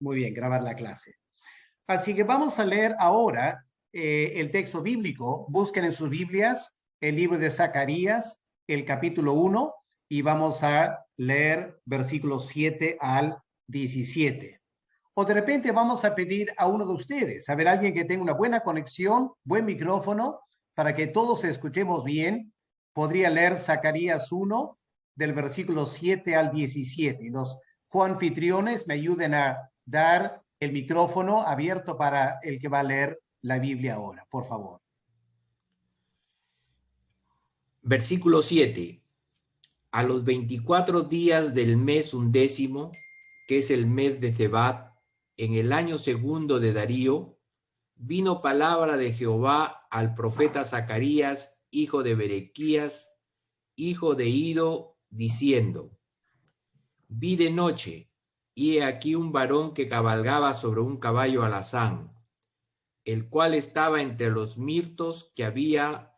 Muy bien, grabar la clase. Así que vamos a leer ahora el texto bíblico. Busquen en sus Biblias el libro de Zacarías, el capítulo 1, y vamos a leer versículos 7 al 17. O de repente vamos a pedir a uno de ustedes, a ver, alguien que tenga una buena conexión, buen micrófono, para que todos escuchemos bien, podría leer Zacarías 1, del versículo 7 al 17. Y los coanfitriones me ayuden a dar el micrófono abierto para el que va a leer la Biblia ahora, por favor. Versículo 7. A los 24 días del mes 11, que es el mes de Tebat, en el año segundo de Darío, vino palabra de Jehová al profeta Zacarías, hijo de Berequías, hijo de Ido, diciendo: Vi de noche, y he aquí un varón que cabalgaba sobre un caballo alazán, el cual estaba entre los mirtos que había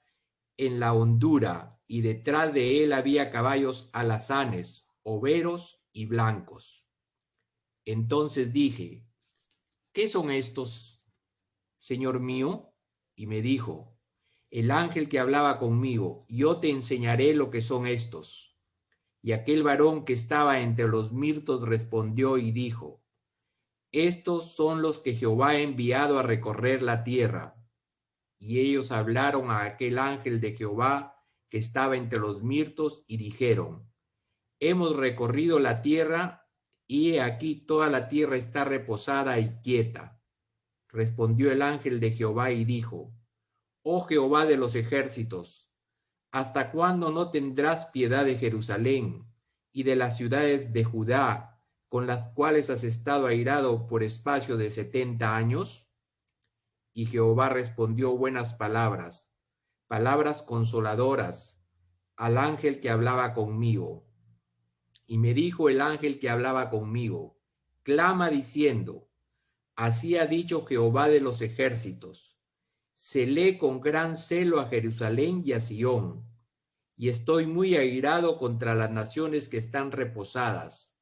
en la hondura, y detrás de él había caballos alazanes, overos y blancos. Entonces dije: ¿qué son estos, Señor mío? Y me dijo: el ángel que hablaba conmigo, yo te enseñaré lo que son estos. Y aquel varón que estaba entre los mirtos respondió y dijo: estos son los que Jehová ha enviado a recorrer la tierra. Y ellos hablaron a aquel ángel de Jehová que estaba entre los mirtos y dijeron: hemos recorrido la tierra, y he aquí toda la tierra está reposada y quieta. Respondió el ángel de Jehová y dijo: oh Jehová de los ejércitos, ¿hasta cuándo no tendrás piedad de Jerusalén y de las ciudades de Judá, con las cuales has estado airado por espacio de 70 años? Y Jehová respondió buenas palabras, palabras consoladoras, al ángel que hablaba conmigo. Y me dijo el ángel que hablaba conmigo: clama diciendo: así ha dicho Jehová de los ejércitos, celé con gran celo a Jerusalén y a Sión, y estoy muy airado contra las naciones que están reposadas,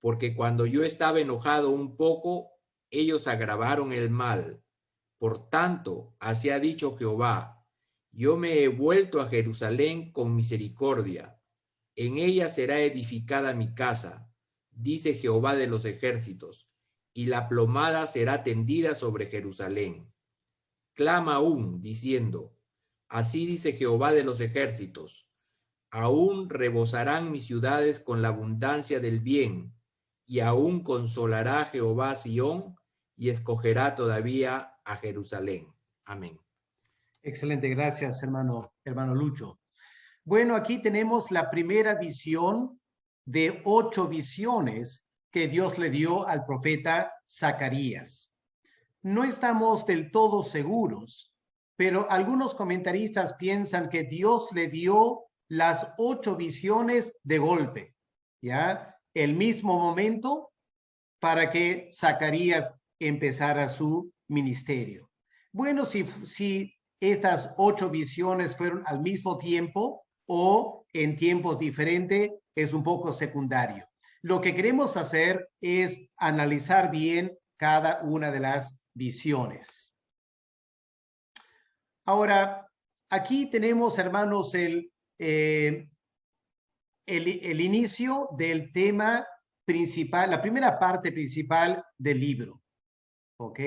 porque cuando yo estaba enojado un poco, ellos agravaron el mal. Por tanto, así ha dicho Jehová: yo me he vuelto a Jerusalén con misericordia, en ella será edificada mi casa, dice Jehová de los ejércitos, y la plomada será tendida sobre Jerusalén. Clama aún, diciendo: así dice Jehová de los ejércitos, aún rebosarán mis ciudades con la abundancia del bien, y aún consolará Jehová a Sión, y escogerá todavía a Jerusalén. Amén. Excelente, gracias, hermano Lucho. Bueno, aquí tenemos la primera visión de 8 visiones que Dios le dio al profeta Zacarías. No estamos del todo seguros, pero algunos comentaristas piensan que Dios le dio las 8 visiones de golpe, ¿ya? El mismo momento para que Zacarías empezara su ministerio. Bueno, si estas 8 visiones fueron al mismo tiempo o en tiempos diferentes, es un poco secundario. Lo que queremos hacer es analizar bien cada una de las visiones. Ahora, aquí tenemos, hermanos, el inicio del tema principal, la primera parte principal del libro. ¿Ok?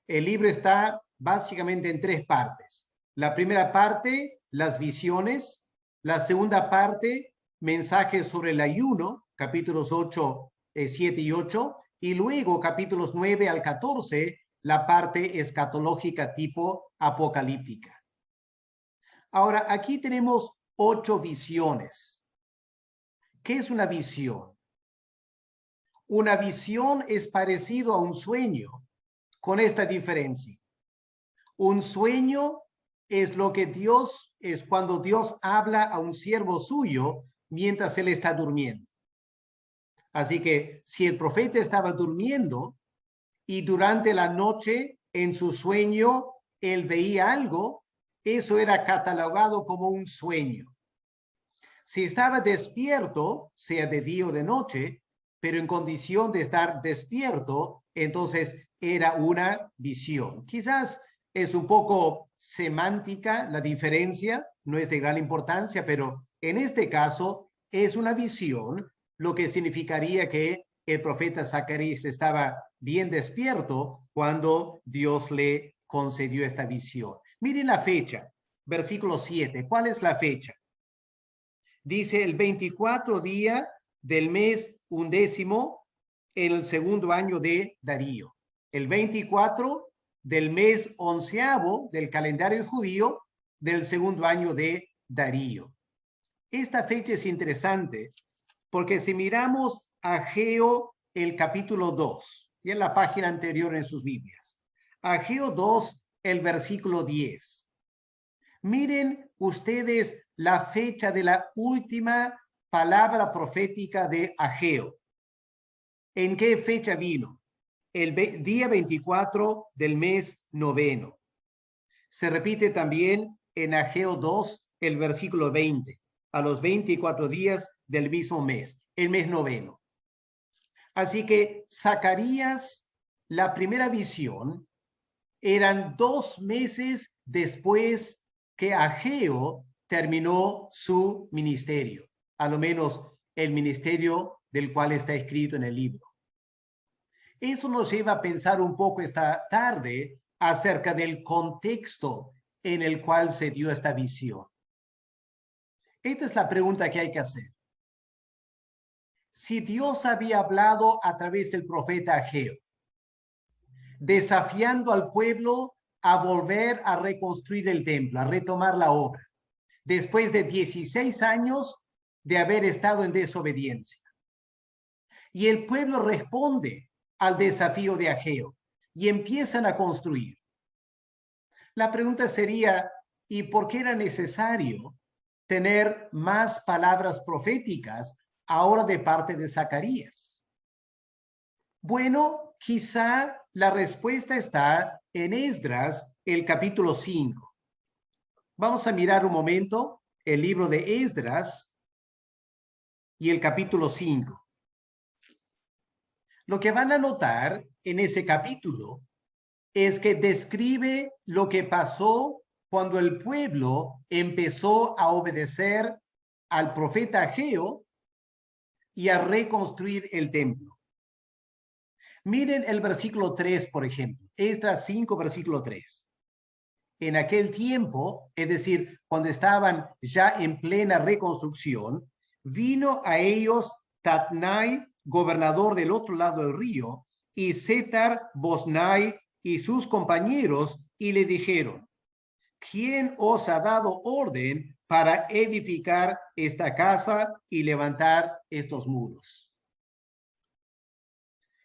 El libro está básicamente en 3 partes. La primera parte, las visiones. La segunda parte, mensajes sobre el ayuno, capítulos 8, 7 y 8. Y luego, capítulos 9 al 14, la parte escatológica tipo apocalíptica. Ahora, aquí tenemos 8 visiones. ¿Qué es una visión? Una visión es parecido a un sueño, con esta diferencia. Un sueño es lo que es cuando Dios habla a un siervo suyo mientras él está durmiendo. Así que si el profeta estaba durmiendo y durante la noche en su sueño él veía algo, eso era catalogado como un sueño. Si estaba despierto, sea de día o de noche, pero en condición de estar despierto, entonces era una visión. Quizás es un poco semántica la diferencia, no es de gran importancia, pero en este caso es una visión, lo que significaría que el profeta Zacarías estaba bien despierto cuando Dios le concedió esta visión. Miren la fecha, versículo 7. ¿Cuál es la fecha? Dice el 24 día del mes 11 en el segundo año de Darío. El 24 del mes 11 del calendario judío del segundo año de Darío. Esta fecha es interesante porque si miramos Ageo el capítulo 2, y en la página anterior en sus Biblias, Ageo 2, el versículo 10. Miren ustedes la fecha de la última palabra profética de Ageo. ¿En qué fecha vino? El día 24 del mes 9. Se repite también en Ageo 2, el versículo 20, a los 24 días del mismo mes, el mes 9. Así que Zacarías, la primera visión, eran 2 meses después que Ageo terminó su ministerio, a lo menos el ministerio del cual está escrito en el libro. Eso nos lleva a pensar un poco esta tarde acerca del contexto en el cual se dio esta visión. Esta es la pregunta que hay que hacer. Si Dios había hablado a través del profeta Ageo, desafiando al pueblo a volver a reconstruir el templo, a retomar la obra, después de 16 años de haber estado en desobediencia. Y el pueblo responde al desafío de Ageo y empiezan a construir. La pregunta sería, ¿y por qué era necesario tener más palabras proféticas ahora de parte de Zacarías? Bueno, quizá la respuesta está en Esdras, el capítulo 5. Vamos a mirar un momento el libro de Esdras y el capítulo 5. Lo que van a notar en ese capítulo es que describe lo que pasó cuando el pueblo empezó a obedecer al profeta Ageo y a reconstruir el templo. Miren el versículo 3, por ejemplo, Esdras 5, versículo 3. En aquel tiempo, es decir, cuando estaban ya en plena reconstrucción, vino a ellos Tatnai, gobernador del otro lado del río, y Setar-Boznai y sus compañeros, y le dijeron, ¿quién os ha dado orden para edificar esta casa y levantar estos muros?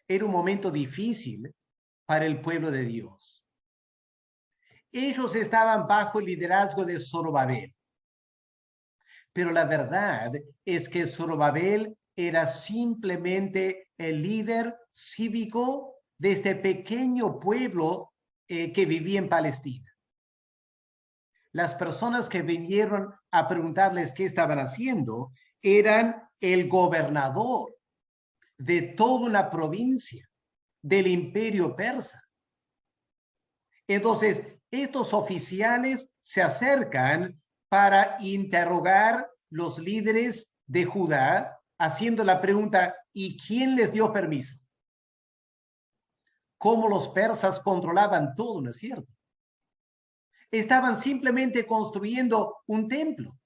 Era un momento difícil para el pueblo de Dios. Ellos estaban bajo el liderazgo de Zorobabel. Pero la verdad es que Zorobabel era simplemente el líder cívico de este pequeño pueblo que vivía en Palestina. Las personas que vinieron a preguntarles qué estaban haciendo eran el gobernador de toda una provincia del imperio persa. Entonces, estos oficiales se acercan para interrogar los líderes de Judá, haciendo la pregunta, ¿y quién les dio permiso? ¿Cómo los persas controlaban todo, no es cierto? Estaban simplemente construyendo un templo,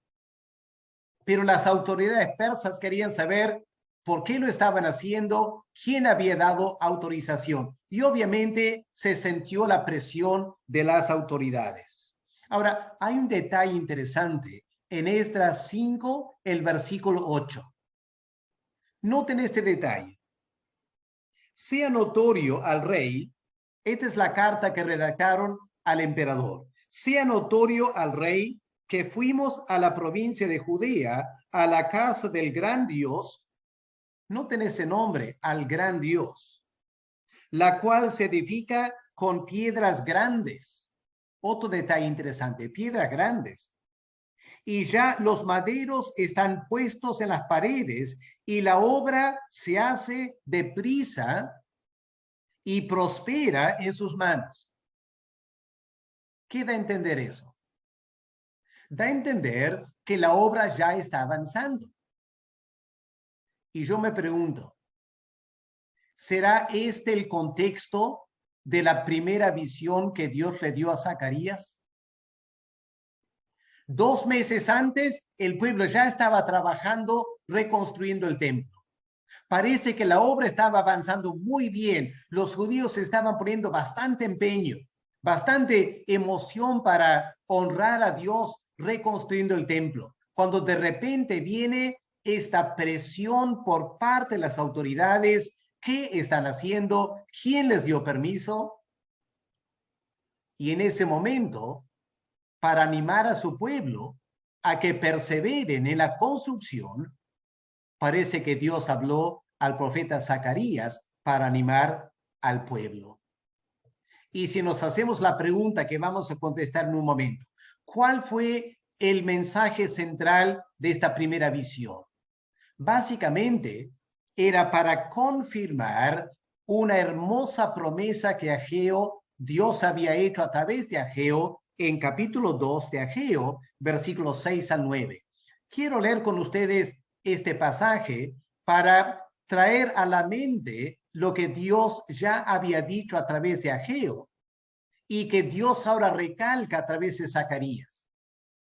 pero las autoridades persas querían saber por qué lo estaban haciendo, quién había dado autorización. Y obviamente se sintió la presión de las autoridades. Ahora, hay un detalle interesante en Esdras 5, el versículo 8. Noten este detalle. Sea notorio al rey, esta es la carta que redactaron al emperador. Sea notorio al rey que fuimos a la provincia de Judea, a la casa del gran Dios, noten ese nombre, al gran Dios, la cual se edifica con piedras grandes. Otro detalle interesante, piedras grandes. Y ya los maderos están puestos en las paredes y la obra se hace deprisa y prospera en sus manos. ¿Qué da a entender eso? Da a entender que la obra ya está avanzando. Y yo me pregunto, ¿será este el contexto de la primera visión que Dios le dio a Zacarías? 2 meses antes, el pueblo ya estaba trabajando, reconstruyendo el templo. Parece que la obra estaba avanzando muy bien. Los judíos estaban poniendo bastante empeño, bastante emoción para honrar a Dios reconstruyendo el templo. Cuando de repente viene esta presión por parte de las autoridades, ¿qué están haciendo? ¿Quién les dio permiso? Y en ese momento, para animar a su pueblo a que perseveren en la construcción, parece que Dios habló al profeta Zacarías para animar al pueblo. Y si nos hacemos la pregunta que vamos a contestar en un momento, ¿cuál fue el mensaje central de esta primera visión? Básicamente, era para confirmar una hermosa promesa que Ageo, Dios había hecho a través de Ageo en capítulo 2 de Ageo, versículos 6 al 9. Quiero leer con ustedes este pasaje para traer a la mente lo que Dios ya había dicho a través de Ageo y que Dios ahora recalca a través de Zacarías.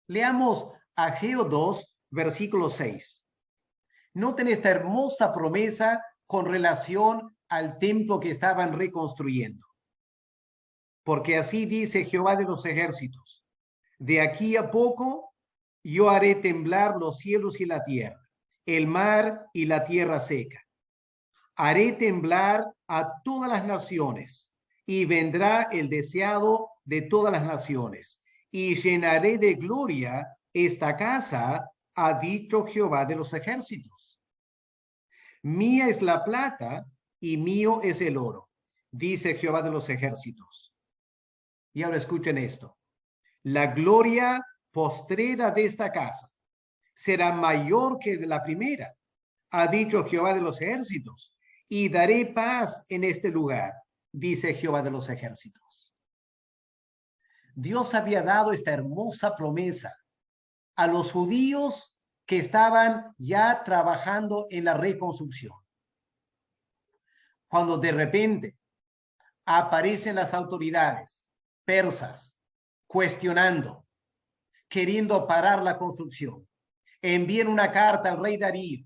Leamos Ageo 2, versículo 6. Noten esta hermosa promesa con relación al templo que estaban reconstruyendo. Porque así dice Jehová de los ejércitos: de aquí a poco yo haré temblar los cielos y la tierra, el mar y la tierra seca. Haré temblar a todas las naciones, y vendrá el deseado de todas las naciones, y llenaré de gloria esta casa, ha dicho Jehová de los ejércitos. Mía es la plata y mío es el oro, dice Jehová de los ejércitos. Y ahora escuchen esto: la gloria postrera de esta casa será mayor que de la primera, ha dicho Jehová de los ejércitos, y daré paz en este lugar, dice Jehová de los ejércitos. Dios había dado esta hermosa promesa a los judíos que estaban ya trabajando en la reconstrucción. Cuando de repente aparecen las autoridades persas cuestionando, queriendo parar la construcción, envían una carta al rey Darío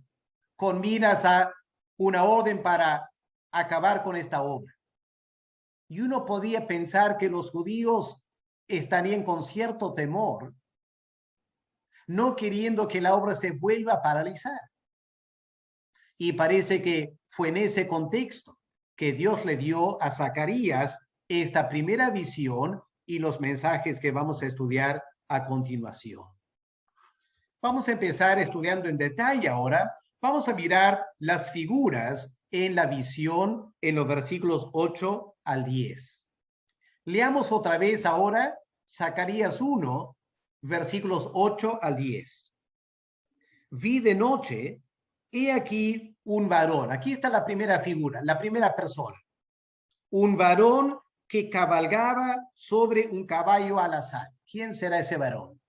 con miras a una orden para acabar con esta obra. Y uno podía pensar que los judíos estarían con cierto temor, no queriendo que la obra se vuelva a paralizar. Y parece que fue en ese contexto que Dios le dio a Zacarías esta primera visión y los mensajes que vamos a estudiar a continuación. Vamos a empezar estudiando en detalle ahora. Vamos a mirar las figuras en la visión en los versículos 8 al 10. Leamos otra vez ahora Zacarías 1, versículos 8 al 10. Vi de noche, he aquí un varón. Aquí está la primera figura, la primera persona. Un varón que cabalgaba sobre un caballo alazán. ¿Quién será ese varón?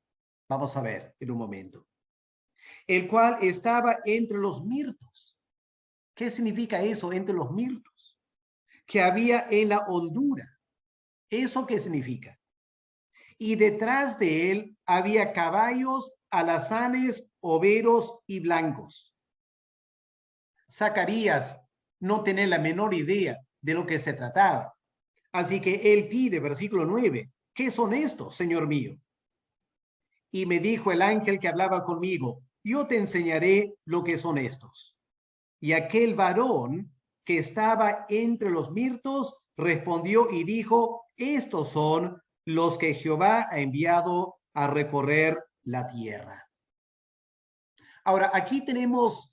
Vamos a ver en un momento. El cual estaba entre los mirtos. ¿Qué significa eso, entre los mirtos? Que había en la hondura. ¿Eso qué significa? Y detrás de él había caballos, alazanes, overos y blancos. Zacarías no tenía la menor idea de lo que se trataba. Así que él pide, versículo 9, ¿qué son estos, Señor mío? Y me dijo el ángel que hablaba conmigo, yo te enseñaré lo que son estos. Y aquel varón que estaba entre los mirtos respondió y dijo, estos son los que Jehová ha enviado a recorrer la tierra. Ahora, aquí tenemos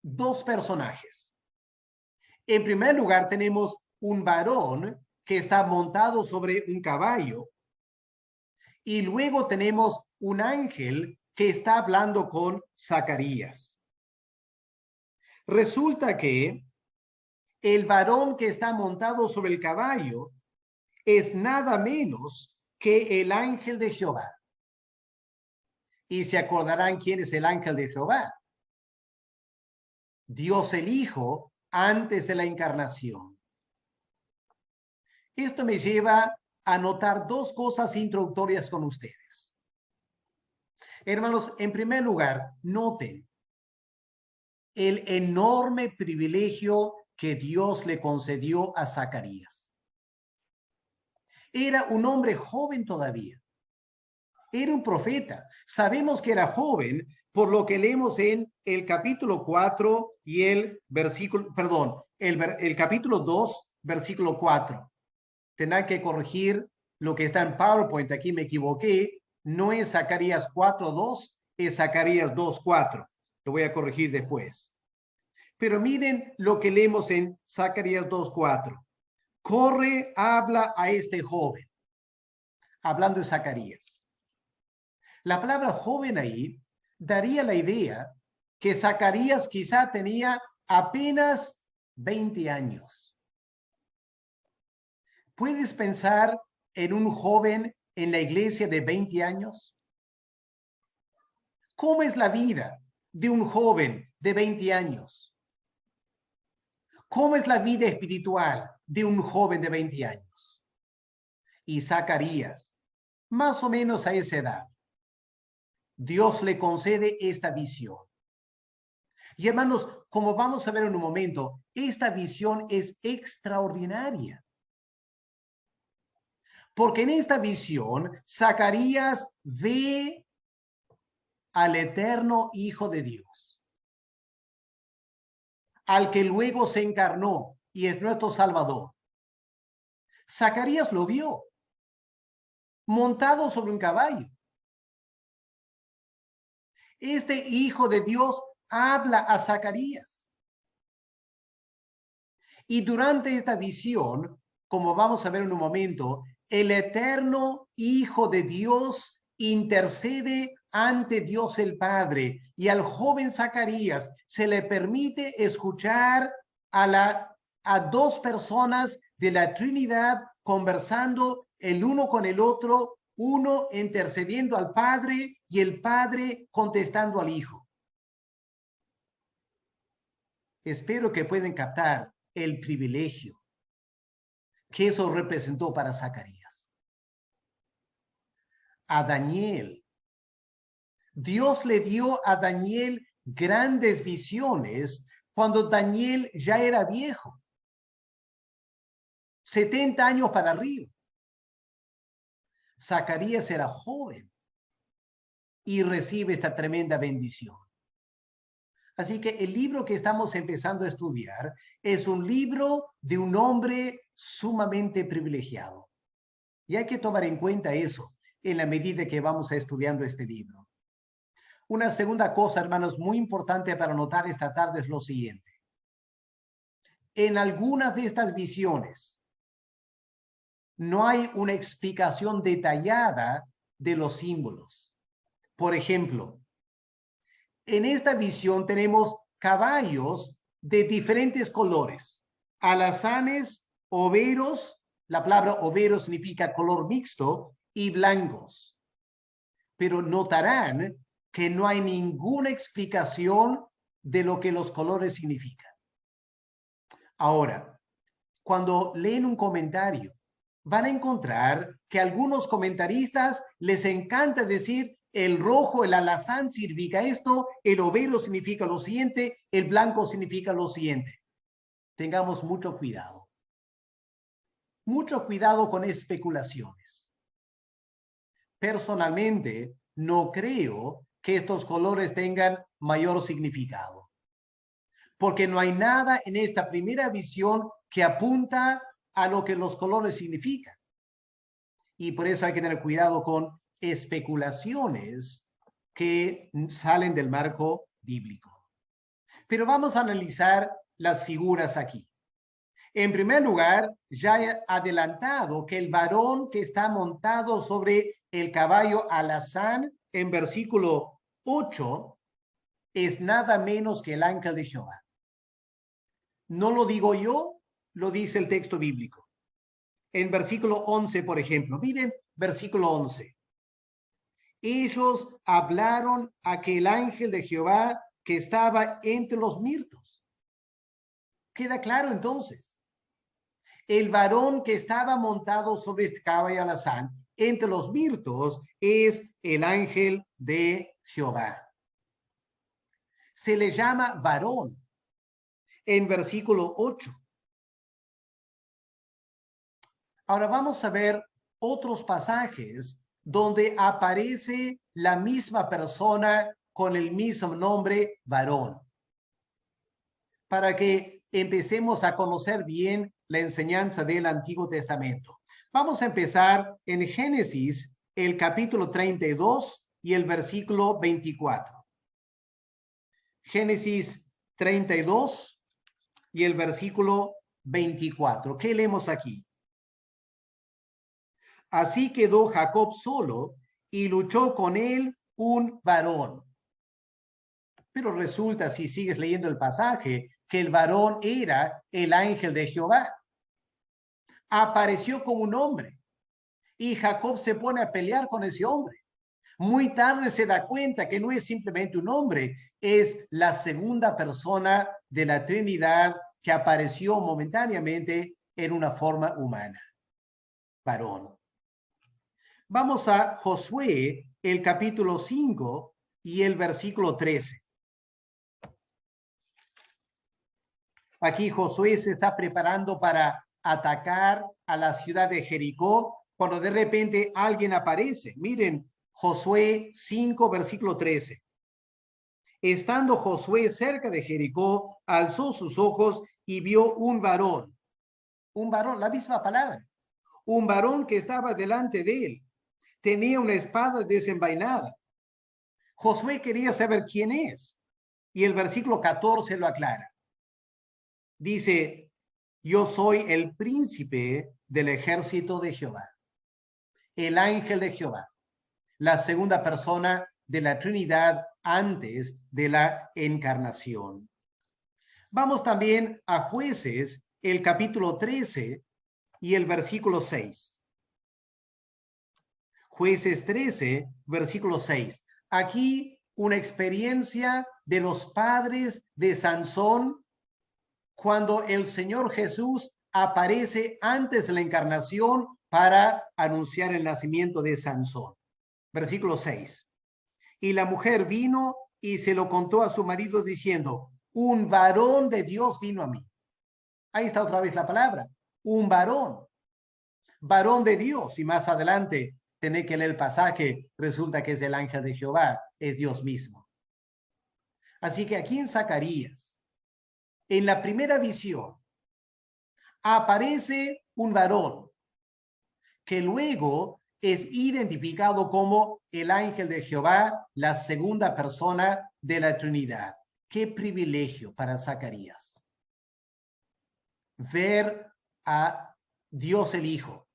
dos personajes. En primer lugar, tenemos un varón que está montado sobre un caballo. Y luego tenemos un ángel que está hablando con Zacarías. Resulta que el varón que está montado sobre el caballo es nada menos que el ángel de Jehová. Y se acordarán quién es el ángel de Jehová. Dios el Hijo antes de la encarnación. Esto me lleva a notar dos cosas introductorias con ustedes. Hermanos, en primer lugar, noten el enorme privilegio que Dios le concedió a Zacarías. Era un hombre joven todavía. Era un profeta. Sabemos que era joven por lo que leemos en el capítulo 4 y el versículo, perdón, el capítulo 2, versículo 4. Tendrán que corregir lo que está en PowerPoint. Aquí me equivoqué. No es Zacarías 4:2, es Zacarías 2:4. Lo voy a corregir después. Pero miren lo que leemos en Zacarías 2:4. Corre, habla a este joven. Hablando de Zacarías. La palabra joven ahí daría la idea que Zacarías quizá tenía apenas 20 años. ¿Puedes pensar en un joven en la iglesia de 20 años? ¿Cómo es la vida de un joven de 20 años? ¿Cómo es la vida espiritual de un joven de 20 años? Y Zacarías, más o menos a esa edad, Dios le concede esta visión. Y hermanos, como vamos a ver en un momento, esta visión es extraordinaria. Porque en esta visión, Zacarías ve al eterno Hijo de Dios, al que luego se encarnó y es nuestro Salvador. Zacarías lo vio, montado sobre un caballo. Este Hijo de Dios habla a Zacarías. Y durante esta visión, como vamos a ver en un momento, el eterno Hijo de Dios intercede ante Dios el Padre, y al joven Zacarías se le permite escuchar a dos personas de la Trinidad conversando el uno con el otro, uno intercediendo al Padre y el Padre contestando al Hijo. Espero que puedan captar el privilegio que eso representó para Zacarías. A Daniel, Dios le dio a Daniel grandes visiones cuando Daniel ya era viejo, 70 años para arriba. Zacarías era joven y recibe esta tremenda bendición. Así que el libro que estamos empezando a estudiar es un libro de un hombre sumamente privilegiado. Y hay que tomar en cuenta eso en la medida que vamos estudiando este libro. Una segunda cosa, hermanos, muy importante para notar esta tarde es lo siguiente. En algunas de estas visiones no hay una explicación detallada de los símbolos. Por ejemplo, en esta visión tenemos caballos de diferentes colores, alazanes, overos, la palabra overo significa color mixto, y blancos. Pero notarán que no hay ninguna explicación de lo que los colores significan. Ahora, cuando leen un comentario, van a encontrar que a algunos comentaristas les encanta decir el rojo, el alazán significa esto, el overo significa lo siguiente, el blanco significa lo siguiente. Tengamos mucho cuidado. Mucho cuidado con especulaciones. Personalmente, no creo que estos colores tengan mayor significado. Porque no hay nada en esta primera visión que apunta a lo que los colores significan. Y por eso hay que tener cuidado con especulaciones que salen del marco bíblico. Pero vamos a analizar las figuras aquí. En primer lugar, ya he adelantado que el varón que está montado sobre el caballo alazán en versículo 8 es nada menos que el ángel de Jehová. No lo digo yo, lo dice el texto bíblico. En versículo 11, por ejemplo, miren, versículo 11. Ellos hablaron a aquel ángel de Jehová que estaba entre los mirtos. Queda claro entonces. El varón que estaba montado sobre este caballo alazán entre los mirtos es el ángel de Jehová. Se le llama varón en versículo 8. Ahora vamos a ver otros pasajes donde aparece la misma persona con el mismo nombre, varón, para que empecemos a conocer bien la enseñanza del Antiguo Testamento. Vamos a empezar en Génesis, el capítulo 32 y el versículo 24. Génesis 32 y el versículo 24. ¿Qué leemos aquí? Así quedó Jacob solo y luchó con él un varón. Pero resulta, si sigues leyendo el pasaje, que el varón era el ángel de Jehová. Apareció como un hombre y Jacob se pone a pelear con ese hombre. Muy tarde se da cuenta que no es simplemente un hombre, es la segunda persona de la Trinidad que apareció momentáneamente en una forma humana. Varón. Vamos a Josué, el capítulo 5 y el versículo 13. Aquí Josué se está preparando para atacar a la ciudad de Jericó, cuando de repente alguien aparece. Miren, Josué 5, versículo 13. Estando Josué cerca de Jericó, alzó sus ojos y vio un varón, la misma palabra, un varón que estaba delante de él. Tenía una espada desenvainada. Josué quería saber quién es, y el versículo 14 lo aclara. Dice, yo soy el príncipe del ejército de Jehová, el ángel de Jehová, la segunda persona de la Trinidad antes de la encarnación. Vamos también a Jueces, el capítulo 13 y el versículo 6. Jueces 13, versículo 6. Aquí una experiencia de los padres de Sansón cuando el Señor Jesús aparece antes de la encarnación para anunciar el nacimiento de Sansón. Versículo 6. Y la mujer vino y se lo contó a su marido diciendo, un varón de Dios vino a mí. Ahí está otra vez la palabra, un varón de Dios. Y más adelante, tenéis que leer el pasaje, resulta que es el ángel de Jehová, es Dios mismo. Así que aquí en Zacarías, en la primera visión, aparece un varón que luego es identificado como el ángel de Jehová, la segunda persona de la Trinidad. Qué privilegio para Zacarías ver a Dios el Hijo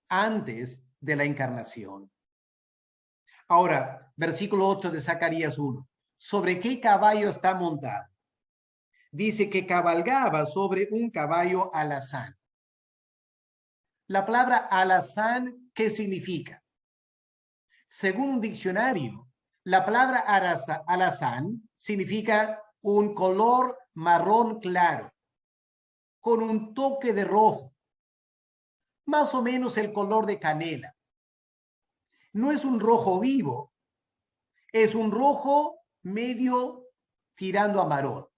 antes de la encarnación. Ahora, versículo 8 de Zacarías 1. ¿Sobre qué caballo está montado? Dice que cabalgaba sobre un caballo alazán. La palabra alazán, ¿qué significa? Según un diccionario, la palabra alazán significa un color marrón claro, con un toque de rojo, más o menos el color de canela. No es un rojo vivo, es un rojo medio tirando a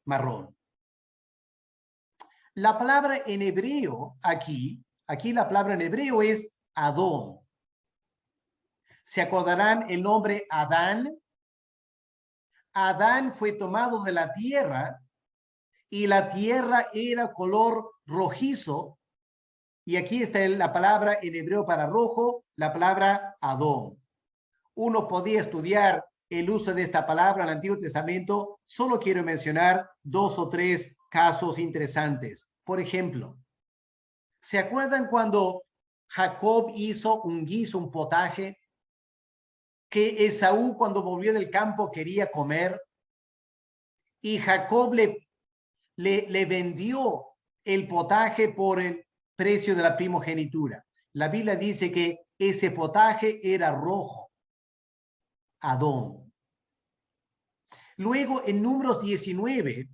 marrón. La palabra en hebreo aquí la palabra en hebreo es Adón. ¿Se acordarán el nombre Adán? Adán fue tomado de la tierra y la tierra era color rojizo. Y aquí está la palabra en hebreo para rojo, la palabra Adón. Uno podía estudiar el uso de esta palabra en el Antiguo Testamento. Solo quiero mencionar 2 o 3 casos interesantes. Por ejemplo, ¿se acuerdan cuando Jacob hizo un guiso, un potaje, que Esaú cuando volvió del campo quería comer? Y Jacob le le vendió el potaje por el precio de la primogenitura. La Biblia dice que ese potaje era rojo, Adón. Luego, en Números 19,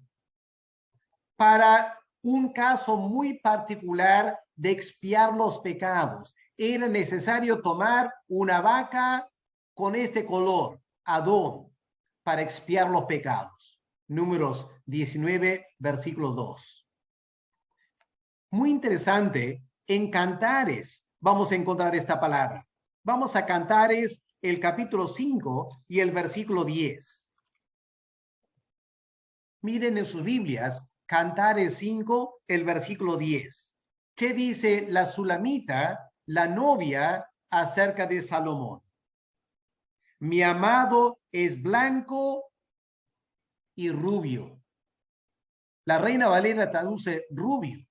para un caso muy particular de expiar los pecados, era necesario tomar una vaca con este color, Adón, para expiar los pecados. Números 19, versículo 2. Muy interesante, en Cantares vamos a encontrar esta palabra. Vamos a Cantares, el capítulo 5 y el versículo 10. Miren en sus Biblias, Cantares 5, el versículo 10. ¿Qué dice la Sulamita, la novia, acerca de Salomón? Mi amado es blanco y rubio. La Reina Valera traduce rubio,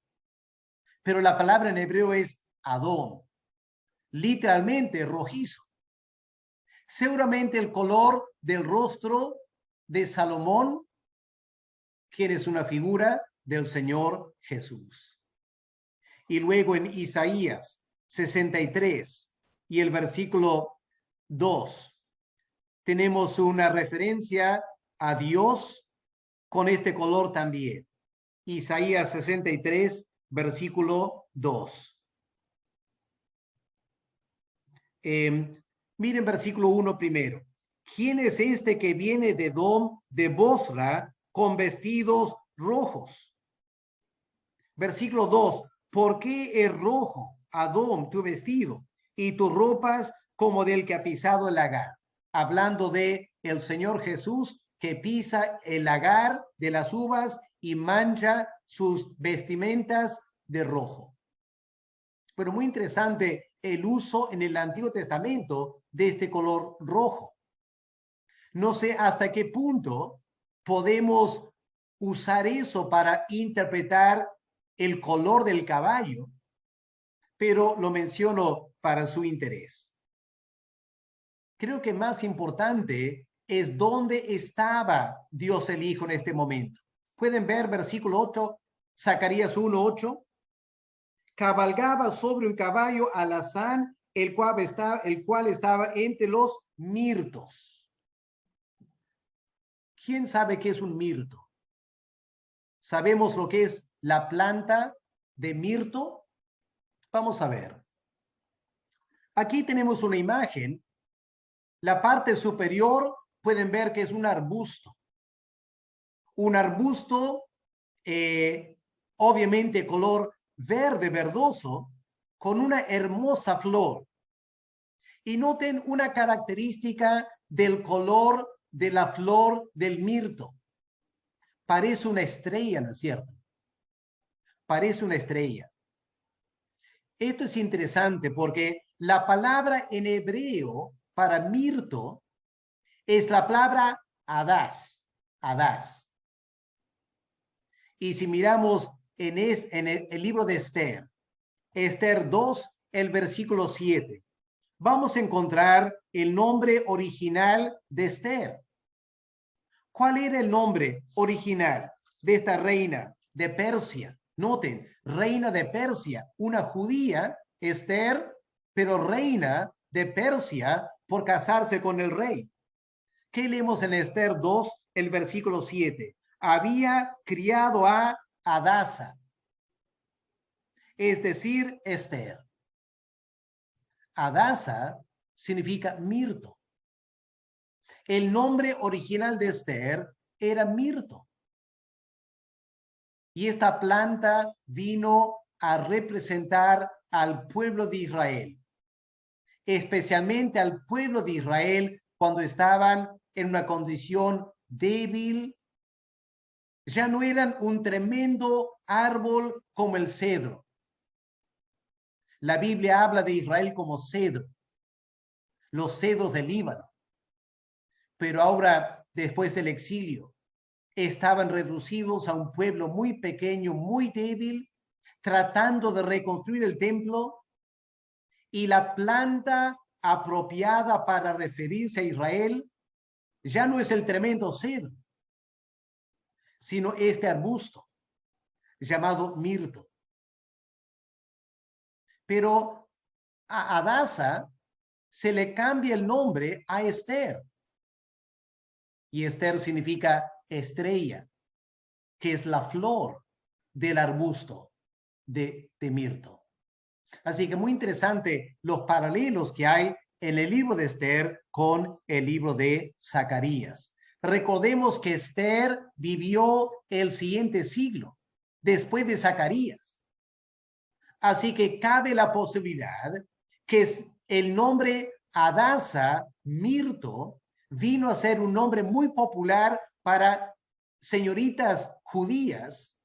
pero la palabra en hebreo es Adón, literalmente rojizo. Seguramente el color del rostro de Salomón, quien es una figura del Señor Jesús. Y luego en Isaías 63 y el versículo 2, tenemos una referencia a Dios con este color también. Isaías 63, versículo 2. Miren versículo 1 primero. ¿Quién es este que viene de Edom, de Bosra, con vestidos rojos? Versículo 2. ¿Por qué es rojo, Adom, tu vestido, y tus ropas como del que ha pisado el lagar? Hablando de el Señor Jesús que pisa el lagar de las uvas y mancha sus vestimentas de rojo. Pero muy interesante el uso en el Antiguo Testamento de este color rojo. No sé hasta qué punto podemos usar eso para interpretar el color del caballo, pero lo menciono para su interés. Creo que más importante es dónde estaba Dios el Hijo en este momento. Pueden ver versículo 8, Zacarías 1:8. Cabalgaba sobre un caballo alazán, el cual estaba entre los mirtos. ¿Quién sabe qué es un mirto? ¿Sabemos lo que es la planta de mirto? Vamos a ver. Aquí tenemos una imagen. La parte superior pueden ver que es un arbusto. Un arbusto, obviamente color verde verdoso, con una hermosa flor. Y noten una característica del color de la flor del mirto. Parece una estrella, ¿no es cierto? Parece una estrella. Esto es interesante porque la palabra en hebreo para mirto es la palabra Adás. Adás. Y si miramos en el libro de Esther, Esther 2, el versículo 7, vamos a encontrar el nombre original de Esther. ¿Cuál era el nombre original de esta reina de Persia? Noten, reina de Persia, una judía, Esther, pero reina de Persia por casarse con el rey. ¿Qué leemos en Esther 2, el versículo 7? Había criado a Hadasa, es decir, Esther. Hadasa significa mirto. El nombre original de Esther era mirto. Y esta planta vino a representar al pueblo de Israel, especialmente al pueblo de Israel cuando estaban en una condición débil. Ya no eran un tremendo árbol como el cedro. La Biblia habla de Israel como cedro, los cedros del Líbano. Pero ahora, después del exilio, estaban reducidos a un pueblo muy pequeño, muy débil, tratando de reconstruir el templo, y la planta apropiada para referirse a Israel ya no es el tremendo cedro, sino este arbusto. llamado mirto. Pero a Hadasa se le cambia el nombre a Esther. Y Esther significa estrella, que es la flor del arbusto de mirto. Así que muy interesante los paralelos que hay en el libro de Esther con el libro de Zacarías. Recordemos que Esther vivió el siguiente siglo, después de Zacarías. Así que cabe la posibilidad que el nombre Hadasa, mirto, vino a ser un nombre muy popular para señoritas judías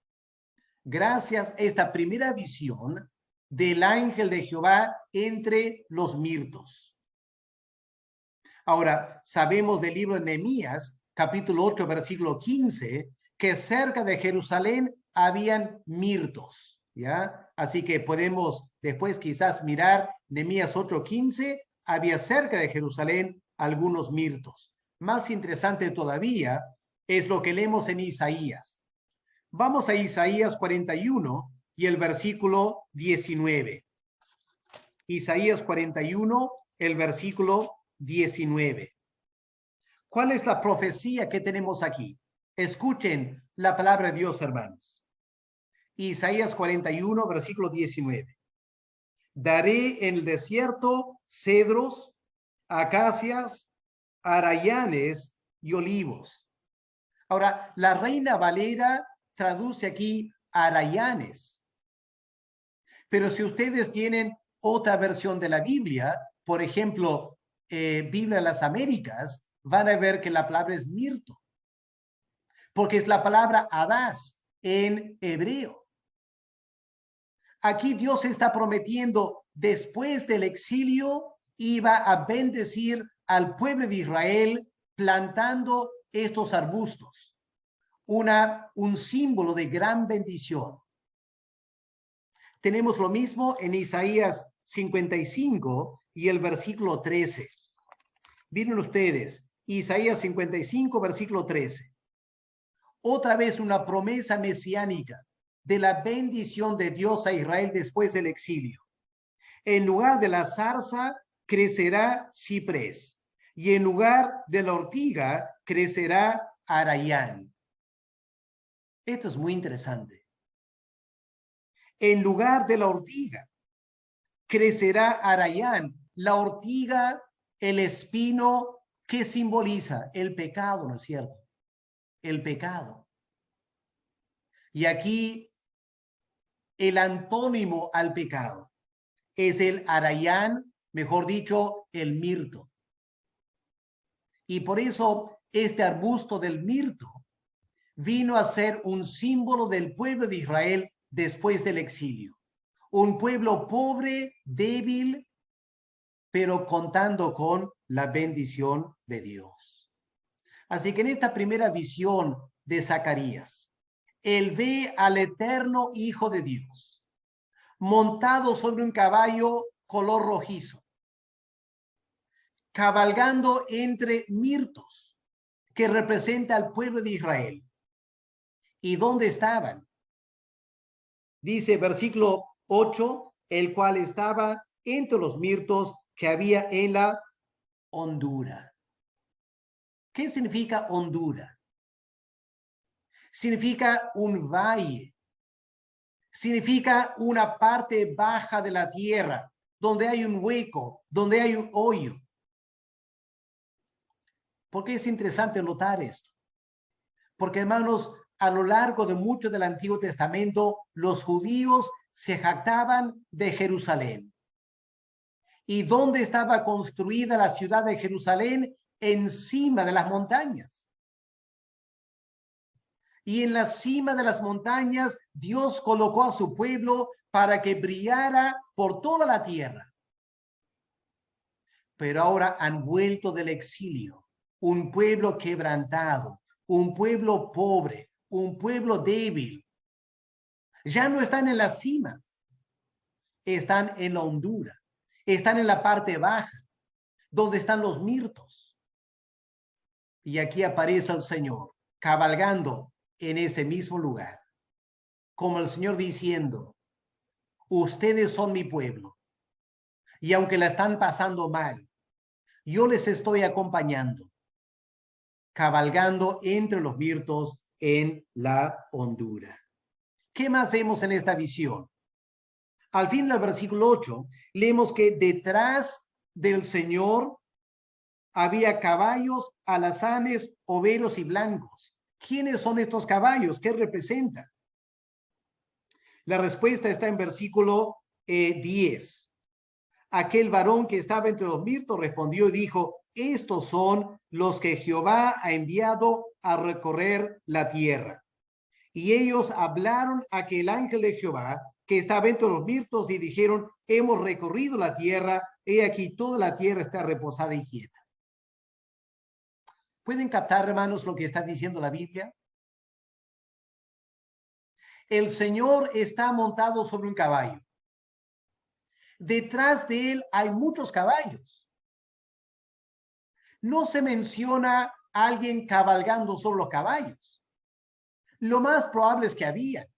gracias a esta primera visión del ángel de Jehová entre los mirtos. Ahora, sabemos del libro de Nehemías, capítulo 8, versículo 15, que cerca de Jerusalén habían mirtos, ¿ya? Así que podemos después quizás mirar Nehemías 8:15, había cerca de Jerusalén algunos mirtos. Más interesante todavía es lo que leemos en Isaías. Vamos a Isaías 41 y el versículo 19. Isaías 41, el versículo 19. ¿Cuál es la profecía que tenemos aquí? Escuchen la palabra de Dios, hermanos. Isaías 41, versículo 19. Daré en el desierto cedros, acacias, arayanes y olivos. Ahora, la Reina Valera traduce aquí arayanes. Pero si ustedes tienen otra versión de la Biblia, por ejemplo, Biblia de las Américas, van a ver que la palabra es mirto, porque es la palabra Hadás en hebreo. Aquí Dios está prometiendo, después del exilio, iba a bendecir al pueblo de Israel plantando estos arbustos, un símbolo de gran bendición. Tenemos lo mismo en Isaías 55 y el versículo 13. Miren ustedes, Isaías 55, versículo 13. Otra vez una promesa mesiánica de la bendición de Dios a Israel después del exilio. En lugar de la zarza crecerá ciprés, y en lugar de la ortiga crecerá arayán. Esto es muy interesante. En lugar de la ortiga crecerá arayán. La ortiga, el espino, ¿qué simboliza? El pecado, ¿no es cierto? El pecado. Y aquí el antónimo al pecado es el arayán, mejor dicho, el mirto. Y por eso este arbusto del mirto vino a ser un símbolo del pueblo de Israel después del exilio. Un pueblo pobre, débil, pero contando con la bendición de Dios. Así que en esta primera visión de Zacarías, él ve al eterno Hijo de Dios, montado sobre un caballo color rojizo, cabalgando entre mirtos, que representa al pueblo de Israel. ¿Y dónde estaban? Dice versículo 8, el cual estaba entre los mirtos que había en la hondura. ¿Qué significa hondura? Significa un valle. Significa una parte baja de la tierra, donde hay un hueco, donde hay un hoyo. ¿Por qué es interesante notar esto? Porque, hermanos, a lo largo de mucho del Antiguo Testamento, los judíos se jactaban de Jerusalén. ¿Y dónde estaba construida la ciudad de Jerusalén? Encima de las montañas. Y en la cima de las montañas, Dios colocó a su pueblo para que brillara por toda la tierra. Pero ahora han vuelto del exilio, un pueblo quebrantado, un pueblo pobre, un pueblo débil. Ya no están en la cima, están en la hondura, están en la parte baja, donde están los mirtos. Y aquí aparece el Señor cabalgando en ese mismo lugar. como el Señor diciendo, ustedes son mi pueblo, y aunque la están pasando mal, yo les estoy acompañando, cabalgando entre los mirtos en la hondura. ¿Qué más vemos en esta visión? Al fin del versículo 8, leemos que detrás del Señor había caballos, alazanes, overos y blancos. ¿Quiénes son estos caballos? ¿Qué representan? La respuesta está en versículo 10. Aquel varón que estaba entre los mirtos respondió y dijo, estos son los que Jehová ha enviado a recorrer la tierra. Y ellos hablaron a aquel ángel de Jehová que estaba entre los mirtos y dijeron, hemos recorrido la tierra, he aquí toda la tierra está reposada y quieta. ¿Pueden captar, hermanos, lo que está diciendo la Biblia? El Señor está montado sobre un caballo. Detrás de él hay muchos caballos. No se menciona a alguien cabalgando sobre los caballos. Lo más probable es que había.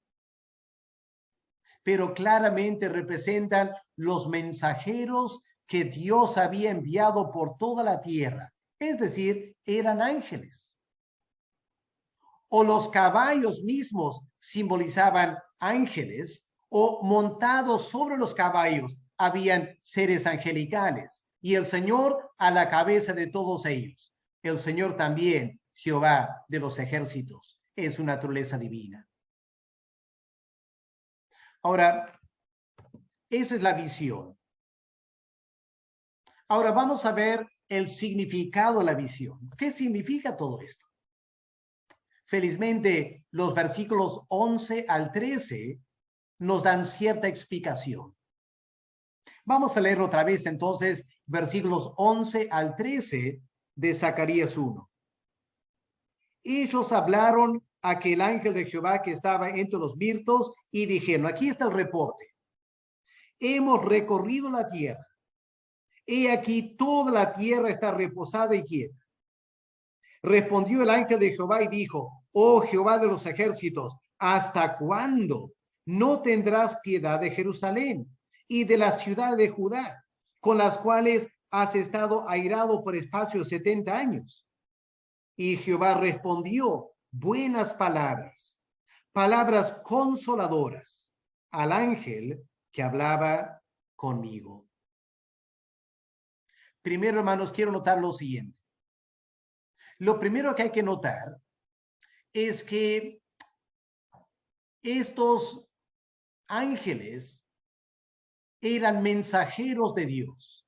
Pero claramente representan los mensajeros que Dios había enviado por toda la tierra. Es decir, eran ángeles. O los caballos mismos simbolizaban ángeles, o montados sobre los caballos habían seres angelicales, y el Señor a la cabeza de todos ellos. El Señor también, Jehová de los ejércitos, es su naturaleza divina. Ahora, esa es la visión. Ahora vamos a ver el significado de la visión. ¿Qué significa todo esto? Felizmente, los versículos 11 al 13 nos dan cierta explicación. Vamos a leer otra vez entonces versículos 11 al 13 de Zacarías 1. Ellos hablaron a aquel ángel de Jehová que estaba entre los mirtos y dijeron, aquí está el reporte. Hemos recorrido la tierra. He aquí toda la tierra está reposada y quieta. Respondió el ángel de Jehová y dijo, oh Jehová de los ejércitos, ¿hasta cuándo no tendrás piedad de Jerusalén y de la ciudad de Judá, con las cuales has estado airado por espacio de 70 años? Y Jehová respondió buenas palabras, palabras consoladoras al ángel que hablaba conmigo. Primero, hermanos, quiero notar lo siguiente. Lo primero que hay que notar es que estos ángeles eran mensajeros de Dios,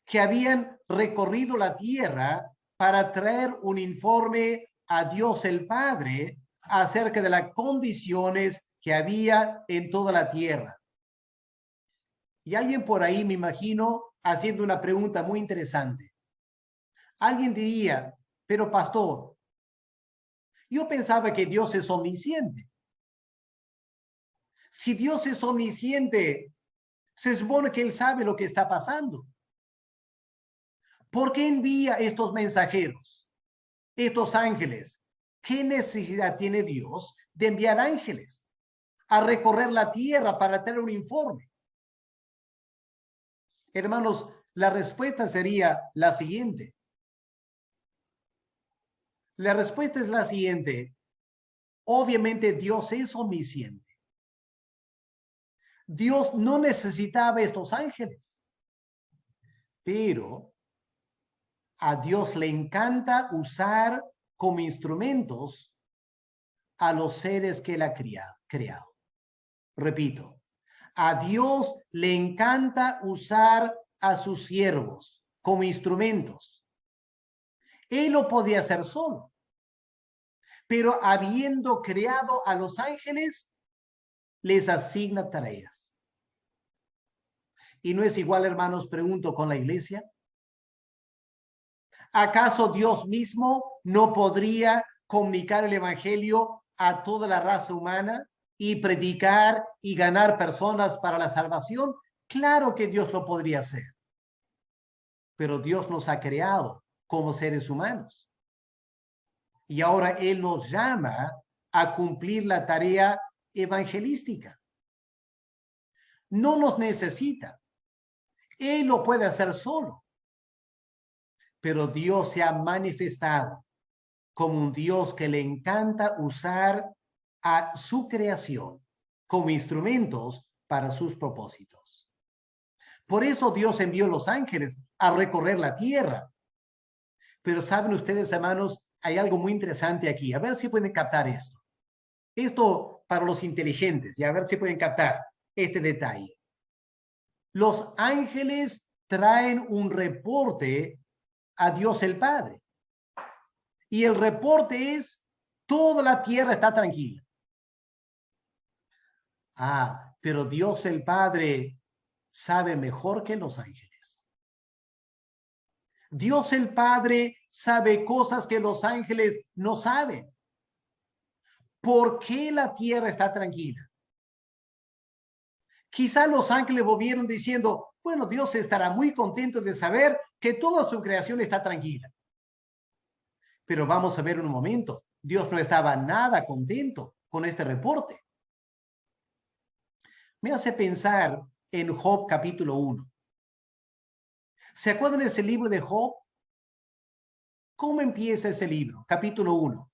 que habían recorrido la tierra para traer un informe a Dios el Padre acerca de las condiciones que había en toda la tierra. Y alguien por ahí, me imagino, haciendo una pregunta muy interesante. Alguien diría, pero pastor, yo pensaba que Dios es omnisciente. Si Dios es omnisciente, se supone que Él sabe lo que está pasando. ¿Por qué envía estos mensajeros, estos ángeles? ¿Qué necesidad tiene Dios de enviar ángeles a recorrer la tierra para tener un informe? Hermanos, la respuesta sería la siguiente. La respuesta es la siguiente. Obviamente Dios es omnisciente. Dios no necesitaba estos ángeles, pero a Dios le encanta usar como instrumentos a los seres que Él ha creado. Repito, a Dios le encanta usar a sus siervos como instrumentos. Él lo podía hacer solo, pero habiendo creado a los ángeles, les asigna tareas. ¿Y no es igual, hermanos, pregunto, con la iglesia? ¿Acaso Dios mismo no podría comunicar el evangelio a toda la raza humana y predicar y ganar personas para la salvación? Claro que Dios lo podría hacer. Pero Dios nos ha creado como seres humanos. Y ahora Él nos llama a cumplir la tarea evangelística. No nos necesita. Él lo puede hacer solo. Pero Dios se ha manifestado como un Dios que le encanta usar a su creación como instrumentos para sus propósitos. Por eso Dios envió los ángeles a recorrer la tierra. Pero saben ustedes, hermanos, hay algo muy interesante aquí. A ver si pueden captar esto. Esto para los inteligentes, y a ver si pueden captar este detalle. Los ángeles traen un reporte a Dios el Padre. Y el reporte es, toda la tierra está tranquila. Ah, pero Dios el Padre sabe mejor que los ángeles. Dios el Padre sabe cosas que los ángeles no saben. ¿Por qué la tierra está tranquila? Quizá los ángeles volvieron diciendo, bueno, Dios estará muy contento de saber que toda su creación está tranquila. Pero vamos a ver un momento, Dios no estaba nada contento con este reporte. Me hace pensar en Job capítulo 1. ¿Se acuerdan de ese libro de Job? ¿Cómo empieza ese libro? Capítulo 1.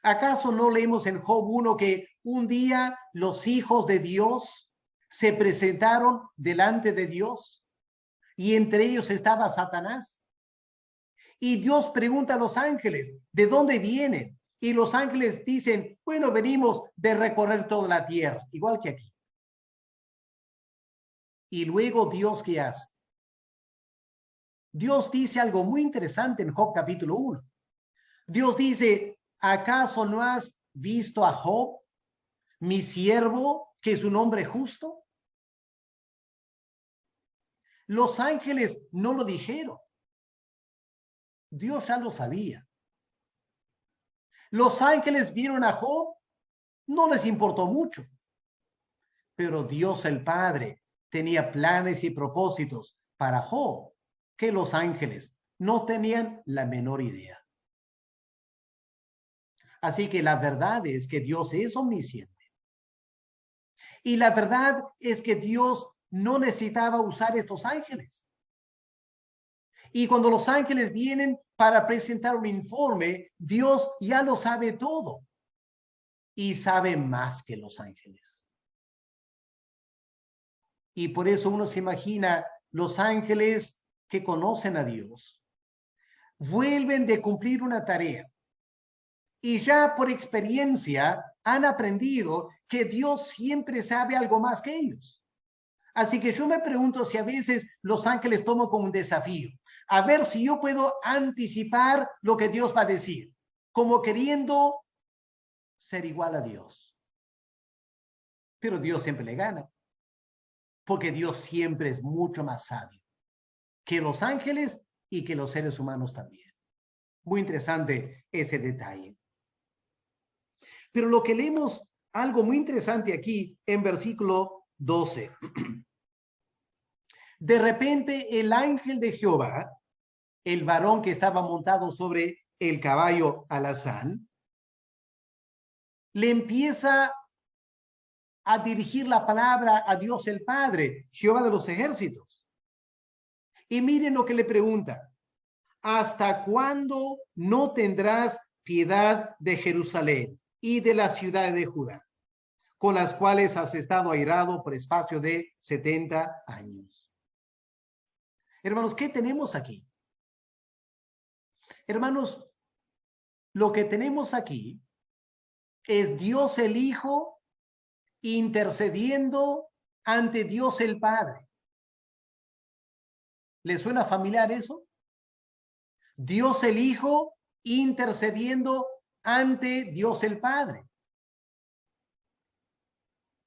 ¿Acaso no leemos en Job 1 que un día los hijos de Dios se presentaron delante de Dios y entre ellos estaba Satanás? Y Dios pregunta a los ángeles, ¿de dónde vienen? Y los ángeles dicen, bueno, venimos de recorrer toda la tierra, igual que aquí. Y luego Dios, ¿qué hace? Dios dice algo muy interesante en Job capítulo 1. Dios dice, ¿acaso no has visto a Job, mi siervo, que es un hombre justo? Los ángeles no lo dijeron. Dios ya lo sabía. Los ángeles vieron a Job, no les importó mucho. Pero Dios el Padre tenía planes y propósitos para Job que los ángeles no tenían la menor idea. Así que la verdad es que Dios es omnisciente. Y la verdad es que Dios no necesitaba usar estos ángeles. Y cuando los ángeles vienen para presentar un informe, Dios ya lo sabe todo. Y sabe más que los ángeles. Y por eso uno se imagina los ángeles que conocen a Dios. Vuelven de cumplir una tarea. Y ya por experiencia han aprendido que Dios siempre sabe algo más que ellos. Así que yo me pregunto si a veces los ángeles toman como un desafío. A ver si yo puedo anticipar lo que Dios va a decir. Como queriendo ser igual a Dios. Pero Dios siempre le gana. Porque Dios siempre es mucho más sabio que los ángeles y que los seres humanos también. Muy interesante ese detalle. Pero lo que leemos, algo muy interesante aquí en versículo 12. De repente el ángel de Jehová, el varón que estaba montado sobre el caballo alazán, le empieza a dirigir la palabra a Dios el Padre, Jehová de los ejércitos. Y miren lo que le pregunta. ¿Hasta cuándo no tendrás piedad de Jerusalén y de la ciudad de Judá, con las cuales has estado airado por espacio de 70 años? Hermanos, ¿qué tenemos aquí? Hermanos, lo que tenemos aquí es Dios el Hijo intercediendo ante Dios el Padre. ¿Le suena familiar eso? Dios el Hijo intercediendo ante Dios el Padre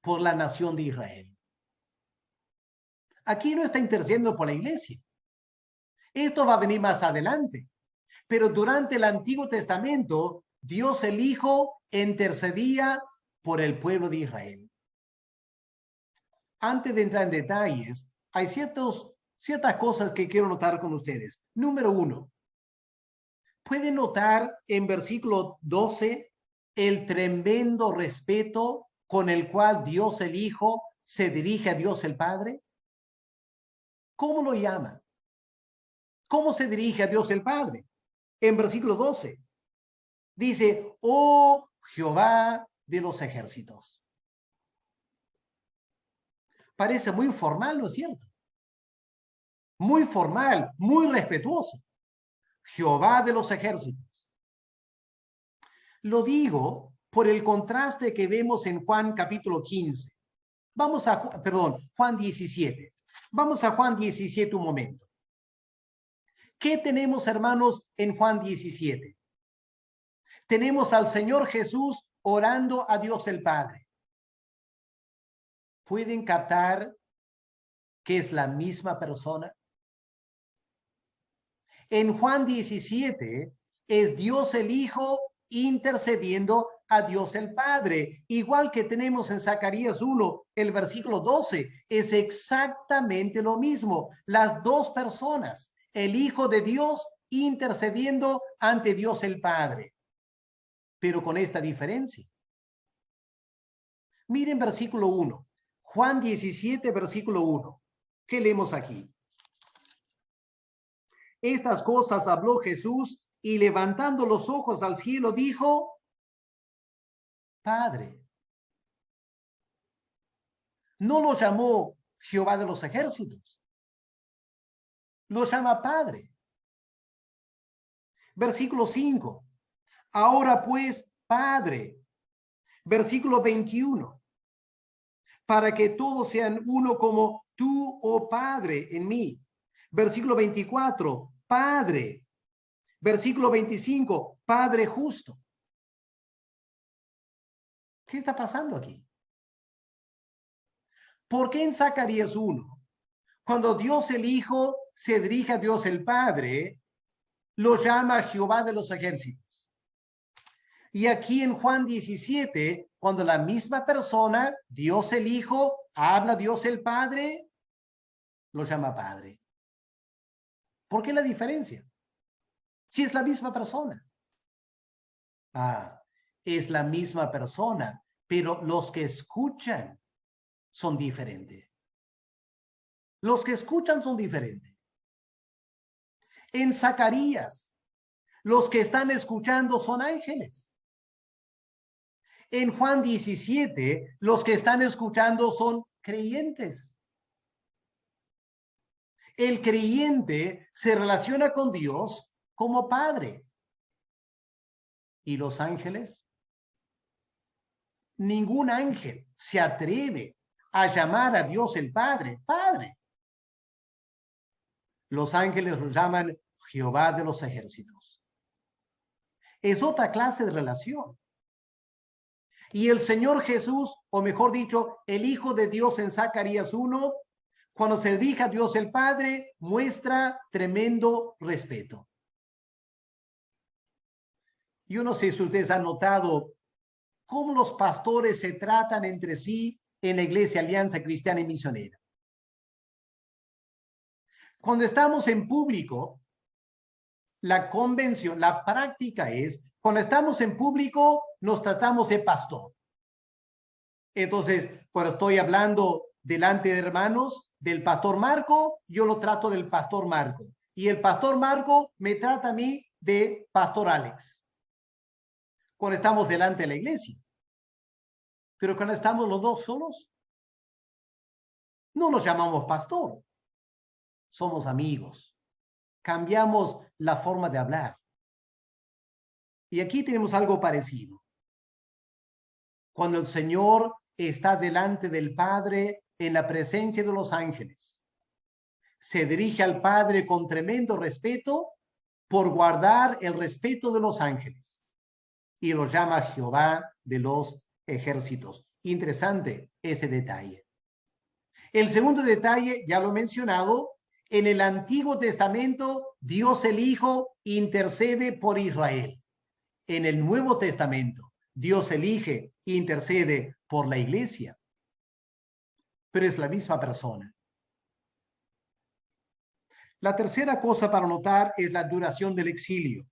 por la nación de Israel. Aquí no está intercediendo por la iglesia. Esto va a venir más adelante. Pero durante el Antiguo Testamento, Dios el Hijo intercedía por el pueblo de Israel. Antes de entrar en detalles, hay ciertas cosas que quiero notar con ustedes. Número 1. Pueden notar en versículo 12 el tremendo respeto con el cual Dios el Hijo se dirige a Dios el Padre? ¿Cómo lo llama? ¿Cómo se dirige a Dios el Padre? En versículo 12 dice, oh Jehová de los ejércitos. Parece muy formal, ¿no es cierto? Muy formal, muy respetuoso. Jehová de los ejércitos. Lo digo por el contraste que vemos en Juan capítulo 15. Vamos a, perdón, Juan 17. Vamos a Juan 17 un momento. ¿Qué tenemos, hermanos, en Juan 17? Tenemos al Señor Jesús orando a Dios el Padre. ¿Pueden captar que es la misma persona? En Juan 17 es Dios el Hijo intercediendo a Dios el Padre. Igual que tenemos en Zacarías 1, el versículo 12, es exactamente lo mismo. Las dos personas, el Hijo de Dios intercediendo ante Dios el Padre. Pero con esta diferencia. Miren versículo 1. Juan 17, versículo 1. ¿Qué leemos aquí? Estas cosas habló Jesús y levantando los ojos al cielo dijo, Padre. No lo llamó Jehová de los ejércitos. Lo llama Padre. Versículo 5. Ahora pues, Padre. Versículo 21. Para que todos sean uno como tú, oh Padre, en mí. Versículo 24. Padre. Versículo 25. Padre justo. ¿Qué está pasando aquí? ¿Por qué en Zacarías 1, cuando Dios el Hijo se dirige a Dios el Padre, lo llama Jehová de los ejércitos? Y aquí en Juan 17, cuando la misma persona, Dios el Hijo, habla a Dios el Padre, lo llama Padre. ¿Por qué la diferencia? Si es la misma persona. Es la misma persona, pero los que escuchan son diferentes. Los que escuchan son diferentes. En Zacarías, los que están escuchando son ángeles. En Juan 17, los que están escuchando son creyentes. El creyente se relaciona con Dios como Padre. ¿Y los ángeles? Ningún ángel se atreve a llamar a Dios el Padre, Padre. Los ángeles lo llaman Jehová de los ejércitos. Es otra clase de relación. Y el Señor Jesús, o mejor dicho, el Hijo de Dios en Zacarías 1, cuando se dirige a Dios el Padre, muestra tremendo respeto. Yo no sé si ustedes han notado cómo los pastores se tratan entre sí en la Iglesia Alianza Cristiana y Misionera. Cuando estamos en público, la convención, la práctica es, cuando estamos en público, nos tratamos de pastor. Entonces, cuando estoy hablando delante de hermanos del pastor Marco, yo lo trato del pastor Marco. Y el pastor Marco me trata a mí de pastor Alex. Cuando estamos delante de la iglesia. Pero cuando estamos los dos solos, no nos llamamos pastor. Somos amigos. Cambiamos la forma de hablar. Y aquí tenemos algo parecido. Cuando el Señor está delante del Padre en la presencia de los ángeles, se dirige al Padre con tremendo respeto por guardar el respeto de los ángeles y lo llama Jehová de los ejércitos. Interesante ese detalle. El segundo detalle, ya lo he mencionado, en el Antiguo Testamento, Dios el Hijo intercede por Israel. En el Nuevo Testamento, Dios elige, intercede por la iglesia. Pero es la misma persona. La tercera cosa para notar es la duración del exilio.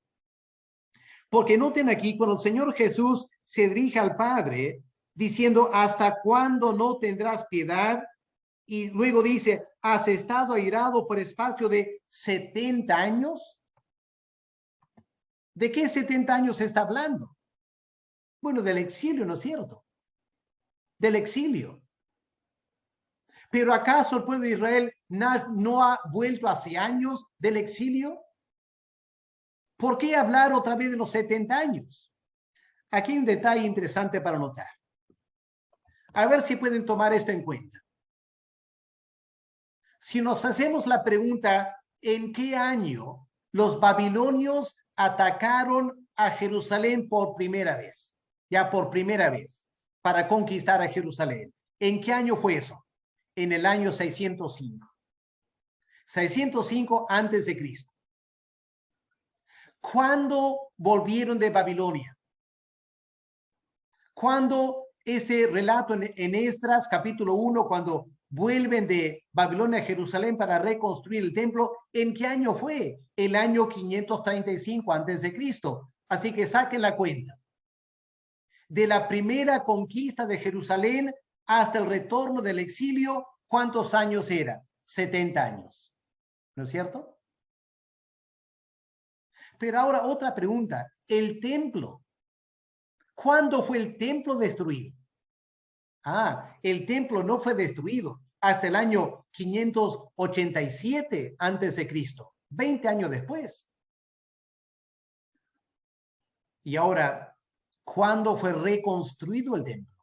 Porque noten aquí, cuando el Señor Jesús se dirige al Padre diciendo, ¿hasta cuándo no tendrás piedad? Y luego dice, ¿has estado airado por espacio de 70 años? ¿De qué 70 años se está hablando? Bueno, del exilio, ¿no es cierto? Del exilio. ¿Pero acaso el pueblo de Israel no ha vuelto hace años del exilio? ¿Por qué hablar otra vez de los 70 años? Aquí hay un detalle interesante para notar. A ver si pueden tomar esto en cuenta. Si nos hacemos la pregunta, ¿en qué año los babilonios atacaron a Jerusalén por primera vez? Ya por primera vez, para conquistar a Jerusalén. ¿En qué año fue eso? En el año 605. 605 antes de Cristo. ¿Cuándo volvieron de Babilonia? ¿Cuándo ese relato en Esdras capítulo 1, cuando vuelven de Babilonia a Jerusalén para reconstruir el templo, ¿en qué año fue? El año 535 antes de Cristo. Así que saquen la cuenta. De la primera conquista de Jerusalén hasta el retorno del exilio, ¿cuántos años era? 70 años. ¿No es cierto? Pero ahora otra pregunta. El templo. ¿Cuándo fue el templo destruido? El templo no fue destruido hasta el año 587 antes de Cristo, 20 años después. Y ahora, ¿cuándo fue reconstruido el templo?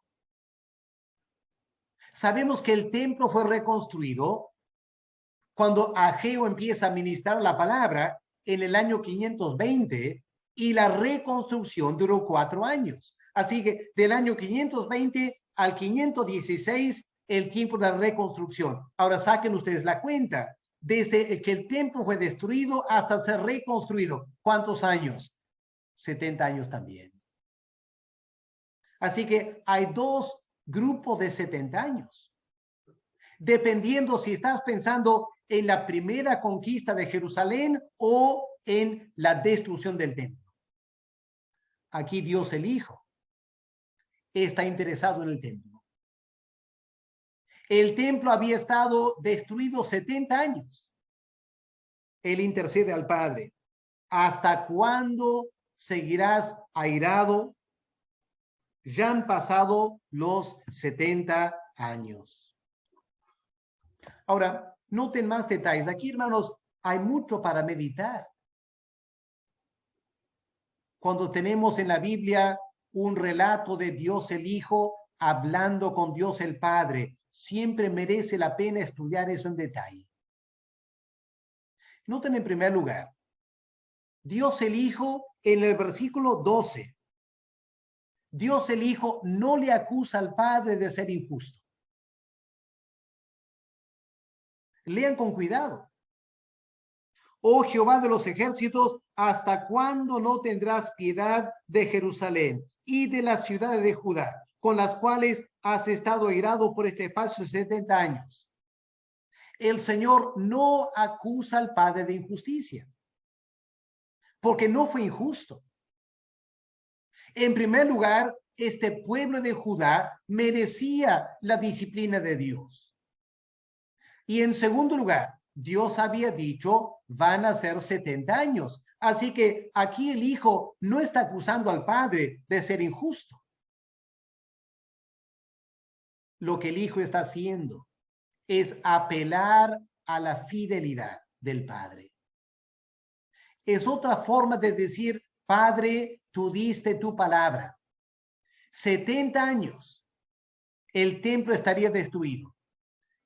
Sabemos que el templo fue reconstruido cuando Ageo empieza a ministrar la palabra en el año 520 y la reconstrucción duró 4 años. Así que del año 520 al 516, el tiempo de la reconstrucción. Ahora saquen ustedes la cuenta. Desde que el templo fue destruido hasta ser reconstruido. ¿Cuántos años? 70 años también. Así que hay dos grupos de 70 años. Dependiendo si estás pensando en la primera conquista de Jerusalén o en la destrucción del templo. Aquí Dios el Hijo está interesado en el templo. El templo había estado destruido 70 años. Él intercede al Padre. ¿Hasta cuándo seguirás airado? Ya han pasado los 70 años. Ahora, noten más detalles. Aquí, hermanos, hay mucho para meditar. Cuando tenemos en la Biblia un relato de Dios el Hijo hablando con Dios el Padre, siempre merece la pena estudiar eso en detalle. Noten en primer lugar, Dios el Hijo en el versículo 12. Dios el Hijo no le acusa al Padre de ser injusto. Lean con cuidado. Oh Jehová de los ejércitos, ¿hasta cuándo no tendrás piedad de Jerusalén y de las ciudades de Judá, con las cuales has estado airado por este espacio de 70 años? El Señor no acusa al Padre de injusticia, porque no fue injusto. En primer lugar, este pueblo de Judá merecía la disciplina de Dios. Y en segundo lugar, Dios había dicho, van a ser 70 años. Así que aquí el Hijo no está acusando al Padre de ser injusto. Lo que el Hijo está haciendo es apelar a la fidelidad del Padre. Es otra forma de decir, Padre, tú diste tu palabra. 70 años, el templo estaría destruido.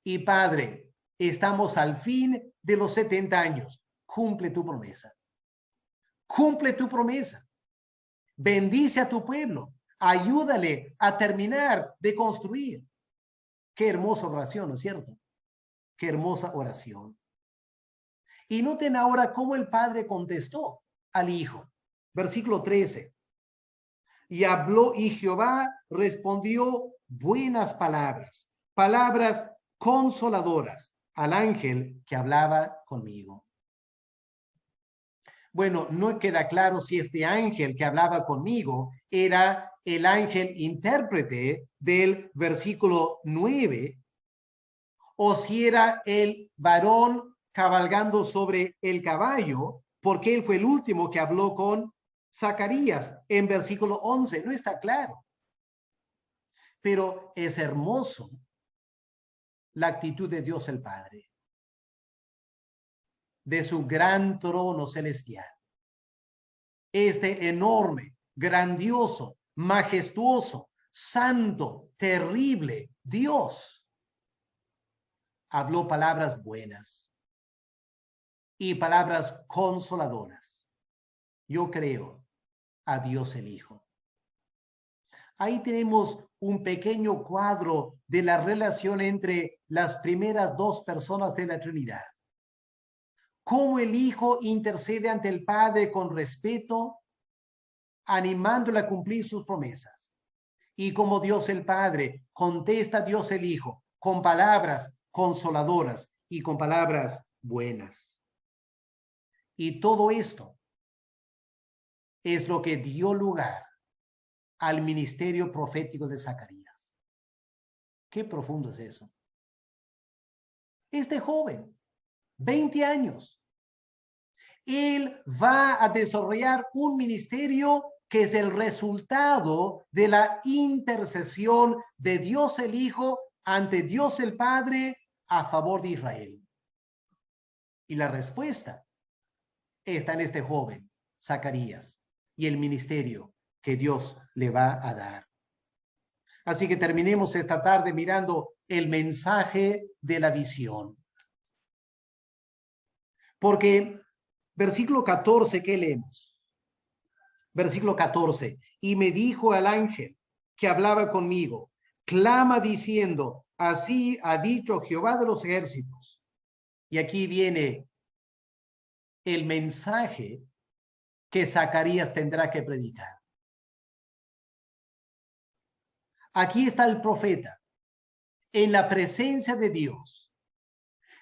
Y Padre, estamos al fin de los 70 años. Cumple tu promesa. Cumple tu promesa. Bendice a tu pueblo. Ayúdale a terminar de construir. Qué hermosa oración, ¿no es cierto? Qué hermosa oración. Y noten ahora cómo el Padre contestó al Hijo. Versículo 13. Y habló, y Jehová respondió buenas palabras, palabras consoladoras al ángel que hablaba conmigo. Bueno, no queda claro si este ángel que hablaba conmigo era el ángel intérprete del versículo 9 o si era el varón cabalgando sobre el caballo, porque él fue el último que habló con Zacarías en versículo 11. No está claro. Pero es hermoso la actitud de Dios el Padre, de su gran trono celestial. Este enorme, grandioso, majestuoso, santo, terrible Dios habló palabras buenas y palabras consoladoras. Yo creo a Dios el Hijo. Ahí tenemos un pequeño cuadro de la relación entre las primeras dos personas de la Trinidad. Cómo el Hijo intercede ante el Padre con respeto, animándole a cumplir sus promesas. Y como Dios el Padre contesta a Dios el Hijo con palabras consoladoras y con palabras buenas. Y todo esto es lo que dio lugar al ministerio profético de Zacarías. Qué profundo es eso. Este joven, 20 años, él va a desarrollar un ministerio que es el resultado de la intercesión de Dios el Hijo ante Dios el Padre a favor de Israel. Y la respuesta está en este joven, Zacarías, y el ministerio que Dios le va a dar. Así que terminemos esta tarde mirando el mensaje de la visión. Porque versículo 14, ¿qué leemos? Versículo 14. Y me dijo al ángel que hablaba conmigo, clama diciendo, así ha dicho Jehová de los ejércitos. Y aquí viene el mensaje que Zacarías tendrá que predicar. Aquí está el profeta en la presencia de Dios,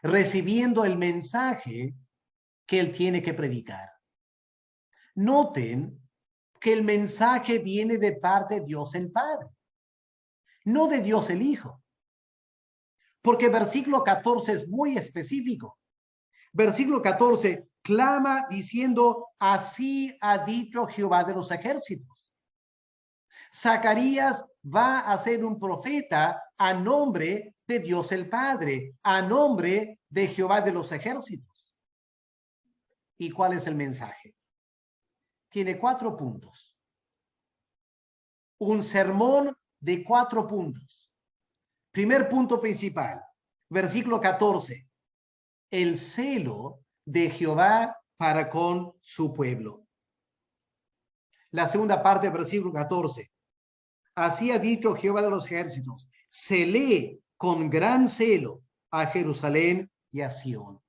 recibiendo el mensaje que él tiene que predicar. Noten que el mensaje viene de parte de Dios el Padre, no de Dios el Hijo. Porque versículo 14 es muy específico. Versículo 14, clama diciendo, así ha dicho Jehová de los ejércitos. Zacarías va a ser un profeta a nombre de Dios el Padre, a nombre de Jehová de los ejércitos. ¿Y cuál es el mensaje? Tiene 4 puntos. Un sermón de 4 puntos. Primer punto principal, versículo 14. El celo de Jehová para con su pueblo. La segunda parte del versículo 14. Así ha dicho Jehová de los ejércitos, celé con gran celo a Jerusalén y a Sión.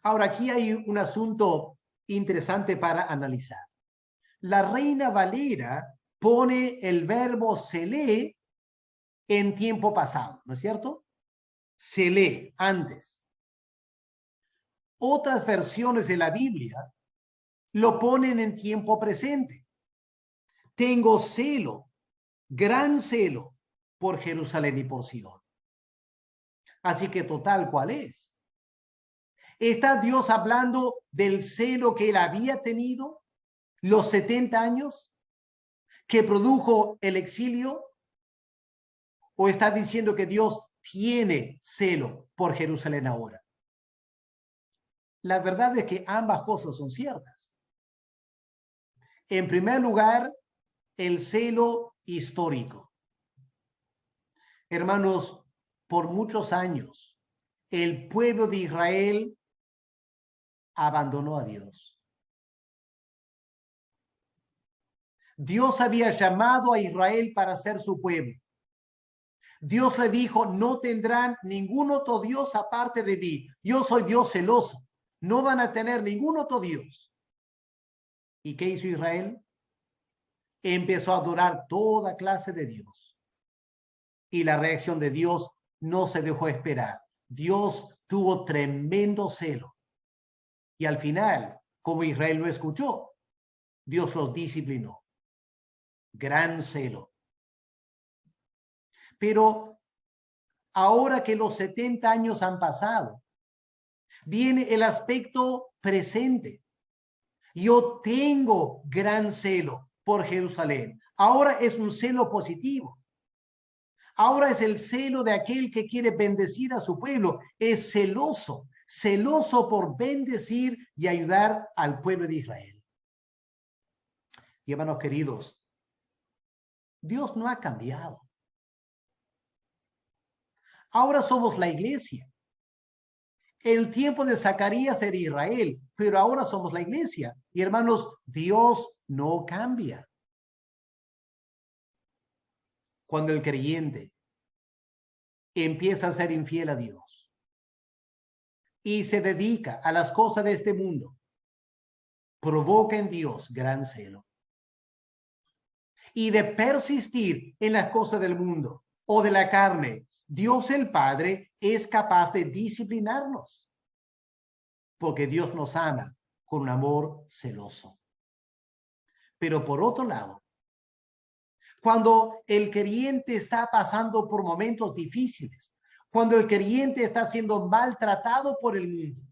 Ahora, aquí hay un asunto interesante para analizar. La Reina Valera pone el verbo celé en tiempo pasado, ¿no es cierto? Celé, antes. Otras versiones de la Biblia lo ponen en tiempo presente. Tengo celo, gran celo por Jerusalén y por Sión. Así que total, ¿cuál es? ¿Está Dios hablando del celo que él había tenido los 70 años que produjo el exilio? ¿O está diciendo que Dios tiene celo por Jerusalén ahora? La verdad es que ambas cosas son ciertas. En primer lugar, el celo histórico. Hermanos, por muchos años, el pueblo de Israel abandonó a Dios. Dios había llamado a Israel para ser su pueblo. Dios le dijo, no tendrán ningún otro Dios aparte de mí. Yo soy Dios celoso. No van a tener ningún otro Dios. ¿Y qué hizo Israel? Empezó a adorar toda clase de Dios. Y la reacción de Dios no se dejó esperar. Dios tuvo tremendo celo. Y al final Como Israel no escuchó, Dios los disciplinó. Gran celo. Pero ahora que los 70 años han pasado, viene el aspecto presente. Yo tengo gran celo por Jerusalén. Ahora es un celo positivo. Ahora es el celo de aquel que quiere bendecir a su pueblo. Es celoso, celoso por bendecir y ayudar al pueblo de Israel. Y hermanos queridos, Dios no ha cambiado. Ahora somos la iglesia. El tiempo de Zacarías era Israel, pero ahora somos la iglesia. Y hermanos, Dios no cambia. Cuando el creyente empieza a ser infiel a Dios y se dedica a las cosas de este mundo, provoca en Dios gran celo. Y de persistir en las cosas del mundo o de la carne, Dios el Padre es capaz de disciplinarnos, porque Dios nos ama con un amor celoso. Pero por otro lado, cuando el creyente está pasando por momentos difíciles, cuando el creyente está siendo maltratado por el mundo,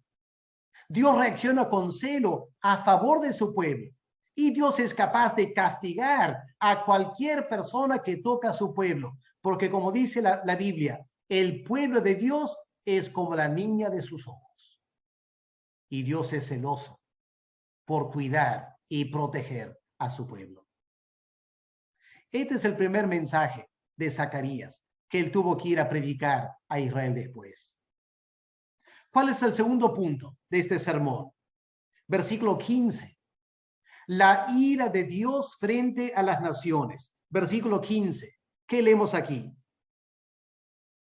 Dios reacciona con celo a favor de su pueblo. Y Dios es capaz de castigar a cualquier persona que toca a su pueblo. Porque como dice la Biblia, el pueblo de Dios es como la niña de sus ojos. Y Dios es celoso por cuidar y proteger a su pueblo. Este es el primer mensaje de Zacarías que él tuvo que ir a predicar a Israel después. ¿Cuál es el segundo punto de este sermón? Versículo 15. La ira de Dios frente a las naciones. Versículo 15. ¿Qué leemos aquí?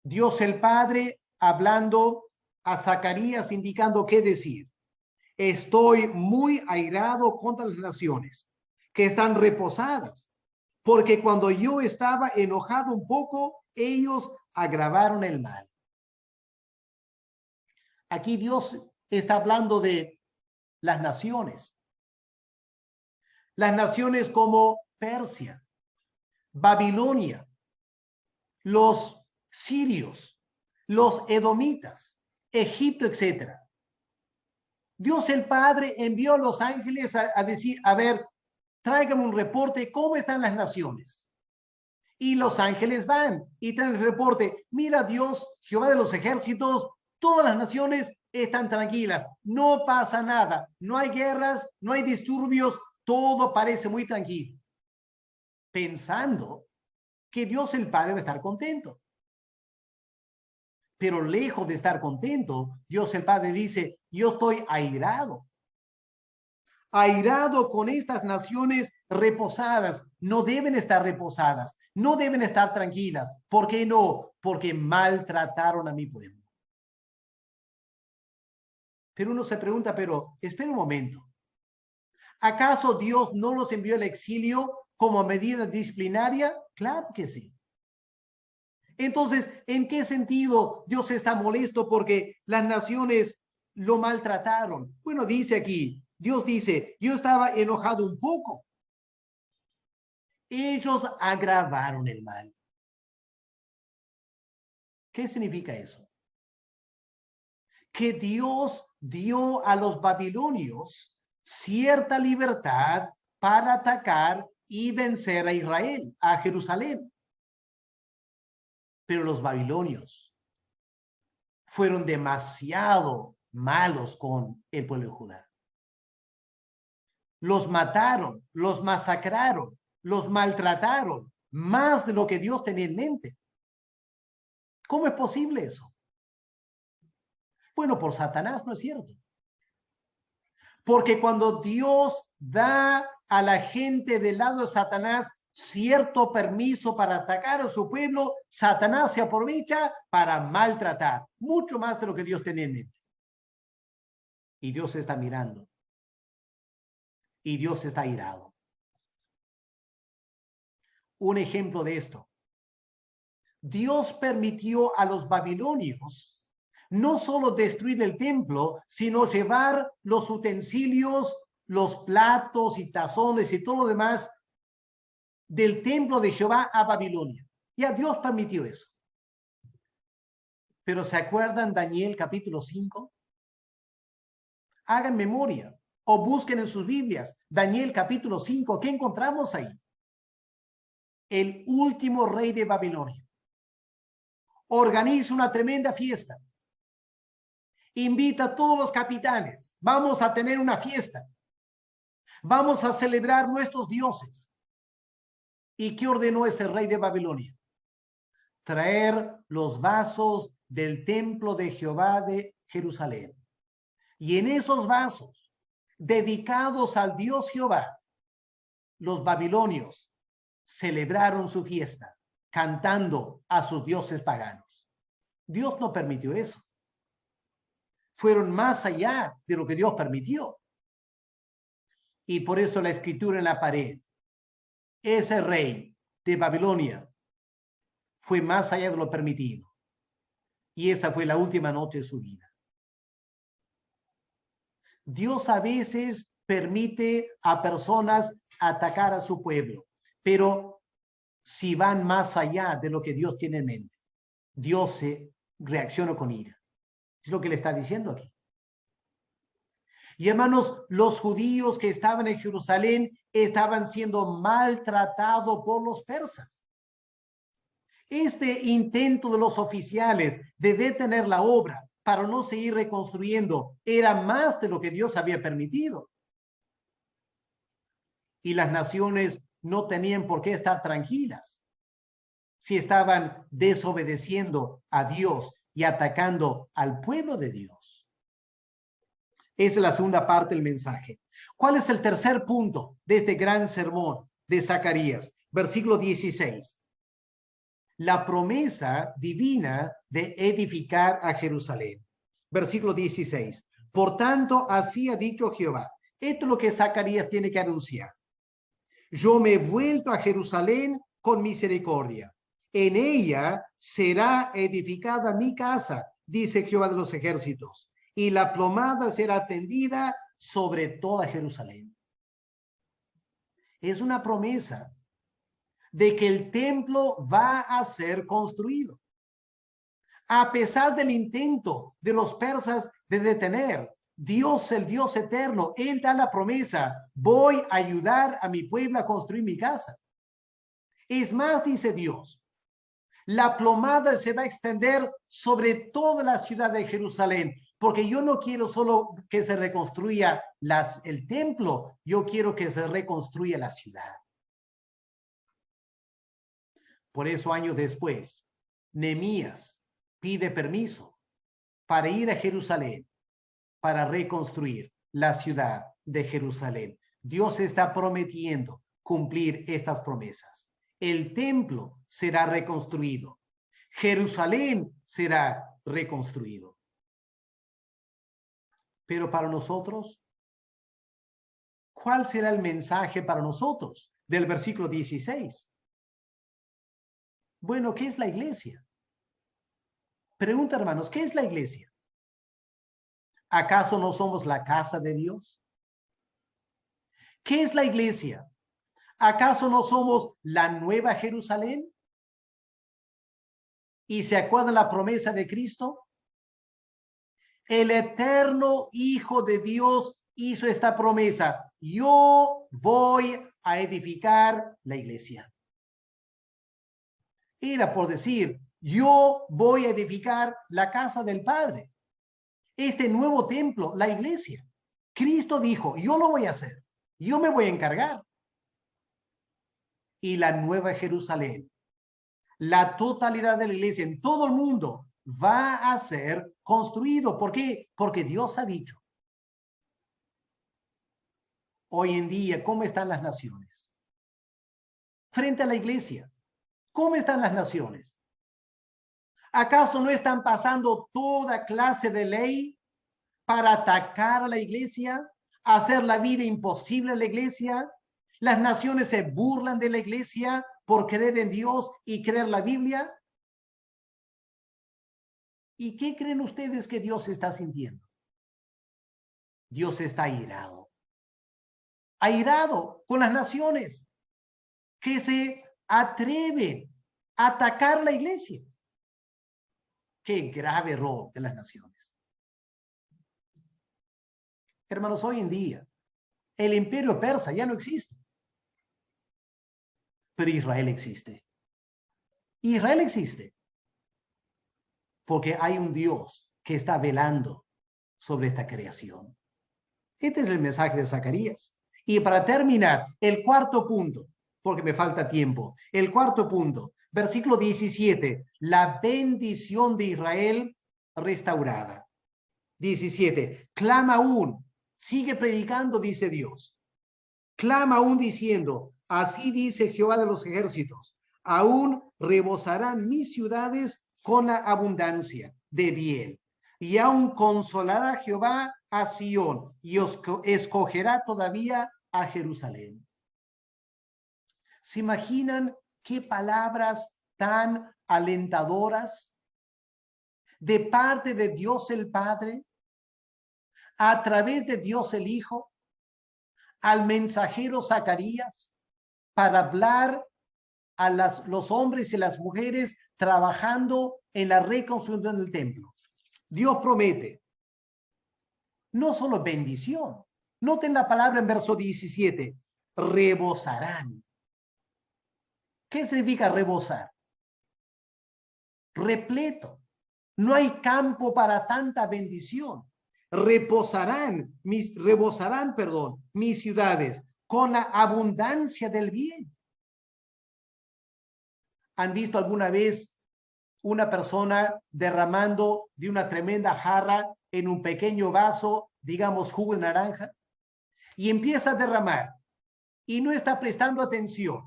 Dios el Padre hablando a Zacarías, indicando qué decir. Estoy muy airado contra las naciones que están reposadas, porque cuando yo estaba enojado un poco, ellos agravaron el mal. Aquí Dios está hablando de las naciones. Las naciones como Persia, Babilonia, los sirios, los edomitas, Egipto, etc. Dios el Padre envió a los ángeles a decir, a ver, tráigame un reporte, ¿cómo están las naciones? Y los ángeles van y traen el reporte, mira Dios, Jehová de los ejércitos, todas las naciones están tranquilas, no pasa nada, no hay guerras, no hay disturbios, todo parece muy tranquilo. Pensando que Dios el Padre va a estar contento. Pero lejos de estar contento, Dios el Padre dice, yo estoy airado. Airado con estas naciones reposadas. No deben estar reposadas, no deben estar tranquilas. ¿Por qué no? Porque maltrataron a mi pueblo. Pero uno se pregunta, pero espera un momento. ¿Acaso Dios no los envió al exilio como medida disciplinaria? Claro que sí. Entonces, ¿en qué sentido Dios está molesto porque las naciones lo maltrataron? Bueno, dice aquí, Dios dice, yo estaba enojado un poco. Ellos agravaron el mal. ¿Qué significa eso? Que Dios dio a los babilonios cierta libertad para atacar y vencer a Israel, a Jerusalén. Pero los babilonios fueron demasiado malos con el pueblo de Judá. Los mataron, los masacraron, los maltrataron, más de lo que Dios tenía en mente. ¿Cómo es posible eso? Bueno, por Satanás, ¿no es cierto? Porque cuando Dios da a la gente del lado de Satanás cierto permiso para atacar a su pueblo, Satanás se aprovecha para maltratar, mucho más de lo que Dios tenía en mente. Y Dios está mirando. Y Dios está irado. Un ejemplo de esto. Dios permitió a los babilonios No solo destruir el templo, sino llevar los utensilios, los platos y tazones y todo lo demás del templo de Jehová a Babilonia. Ya Dios permitió eso. Pero ¿se acuerdan Daniel capítulo 5? Hagan memoria o busquen en sus Biblias Daniel capítulo 5. ¿Qué encontramos ahí? El último rey de Babilonia organiza una tremenda fiesta. Invita a todos los capitanes. Vamos a tener una fiesta. Vamos a celebrar nuestros dioses. ¿Y qué ordenó ese rey de Babilonia? Traer los vasos del templo de Jehová de Jerusalén. Y en esos vasos, dedicados al Dios Jehová, los babilonios celebraron su fiesta, cantando a sus dioses paganos. Dios no permitió eso. Fueron más allá de lo que Dios permitió. Y por eso la escritura en la pared, ese rey de Babilonia fue más allá de lo permitido. Y esa fue la última noche de su vida. Dios a veces permite a personas atacar a su pueblo, pero si van más allá de lo que Dios tiene en mente, Dios se reacciona con ira. Es lo que le está diciendo aquí. Y hermanos, los judíos que estaban en Jerusalén estaban siendo maltratados por los persas. Este intento de los oficiales de detener la obra para no seguir reconstruyendo era más de lo que Dios había permitido. Y las naciones no tenían por qué estar tranquilas si estaban desobedeciendo a Dios y atacando al pueblo de Dios. Esa es la segunda parte del mensaje. ¿Cuál es el tercer punto de este gran sermón de Zacarías? Versículo 16. La promesa divina de edificar a Jerusalén. Versículo 16. Por tanto, así ha dicho Jehová. Esto es lo que Zacarías tiene que anunciar. Yo me he vuelto a Jerusalén con misericordia. En ella será edificada mi casa, dice Jehová de los ejércitos, y la plomada será tendida sobre toda Jerusalén. Es una promesa de que el templo va a ser construido. A pesar del intento de los persas de detener, Dios, el Dios eterno, Él da la promesa, voy a ayudar a mi pueblo a construir mi casa. Es más, dice Dios, la plomada se va a extender sobre toda la ciudad de Jerusalén, porque yo no quiero solo que se reconstruya el templo, yo quiero que se reconstruya la ciudad. Por eso, años después, Nehemías pide permiso para ir a Jerusalén, para reconstruir la ciudad de Jerusalén. Dios está prometiendo cumplir estas promesas. El templo será reconstruido. Jerusalén será reconstruido. Pero para nosotros, ¿cuál será el mensaje para nosotros del versículo 16? Bueno, ¿qué es la iglesia? Pregunta, hermanos, ¿qué es la iglesia? ¿Acaso no somos la casa de Dios? ¿Qué es la iglesia? ¿Acaso no somos la nueva Jerusalén? ¿Y se acuerdan la promesa de Cristo? El eterno Hijo de Dios hizo esta promesa. Yo voy a edificar la iglesia. Era por decir, yo voy a edificar la casa del Padre. Este nuevo templo, la iglesia. Cristo dijo, yo lo voy a hacer. Yo me voy a encargar. Y la nueva Jerusalén, la totalidad de la iglesia en todo el mundo va a ser construido. ¿Por qué? Porque Dios ha dicho. Hoy en día, ¿cómo están las naciones? Frente a la iglesia, ¿cómo están las naciones? ¿Acaso no están pasando toda clase de ley para atacar a la iglesia, hacer la vida imposible a la iglesia? Las naciones se burlan de la iglesia por creer en Dios y creer la Biblia. ¿Y qué creen ustedes que Dios está sintiendo? Dios está airado. Airado con las naciones que se atreven a atacar la iglesia. Qué grave error de las naciones. Hermanos, hoy en día, el imperio persa ya no existe. Pero Israel existe. Israel existe porque hay un Dios que está velando sobre esta creación. Este es el mensaje de Zacarías. Y para terminar, el cuarto punto, porque me falta tiempo, el cuarto punto, versículo 17, la bendición de Israel restaurada. 17, clama aún, sigue predicando, dice Dios. Clama aún diciendo, así dice Jehová de los ejércitos, aún rebosarán mis ciudades con la abundancia de bien, y aún consolará Jehová a Sión, y escogerá todavía a Jerusalén. ¿Se imaginan qué palabras tan alentadoras de parte de Dios el Padre, a través de Dios el Hijo, al mensajero Zacarías, para hablar a los hombres y las mujeres trabajando en la reconstrucción del templo? Dios promete no solo bendición. Noten la palabra en verso 17, rebosarán. ¿Qué significa rebosar? Repleto. No hay campo para tanta bendición. Rebosarán mis ciudades con la abundancia del bien. ¿Han visto alguna vez una persona derramando de una tremenda jarra en un pequeño vaso, digamos jugo de naranja? Y empieza a derramar y no está prestando atención.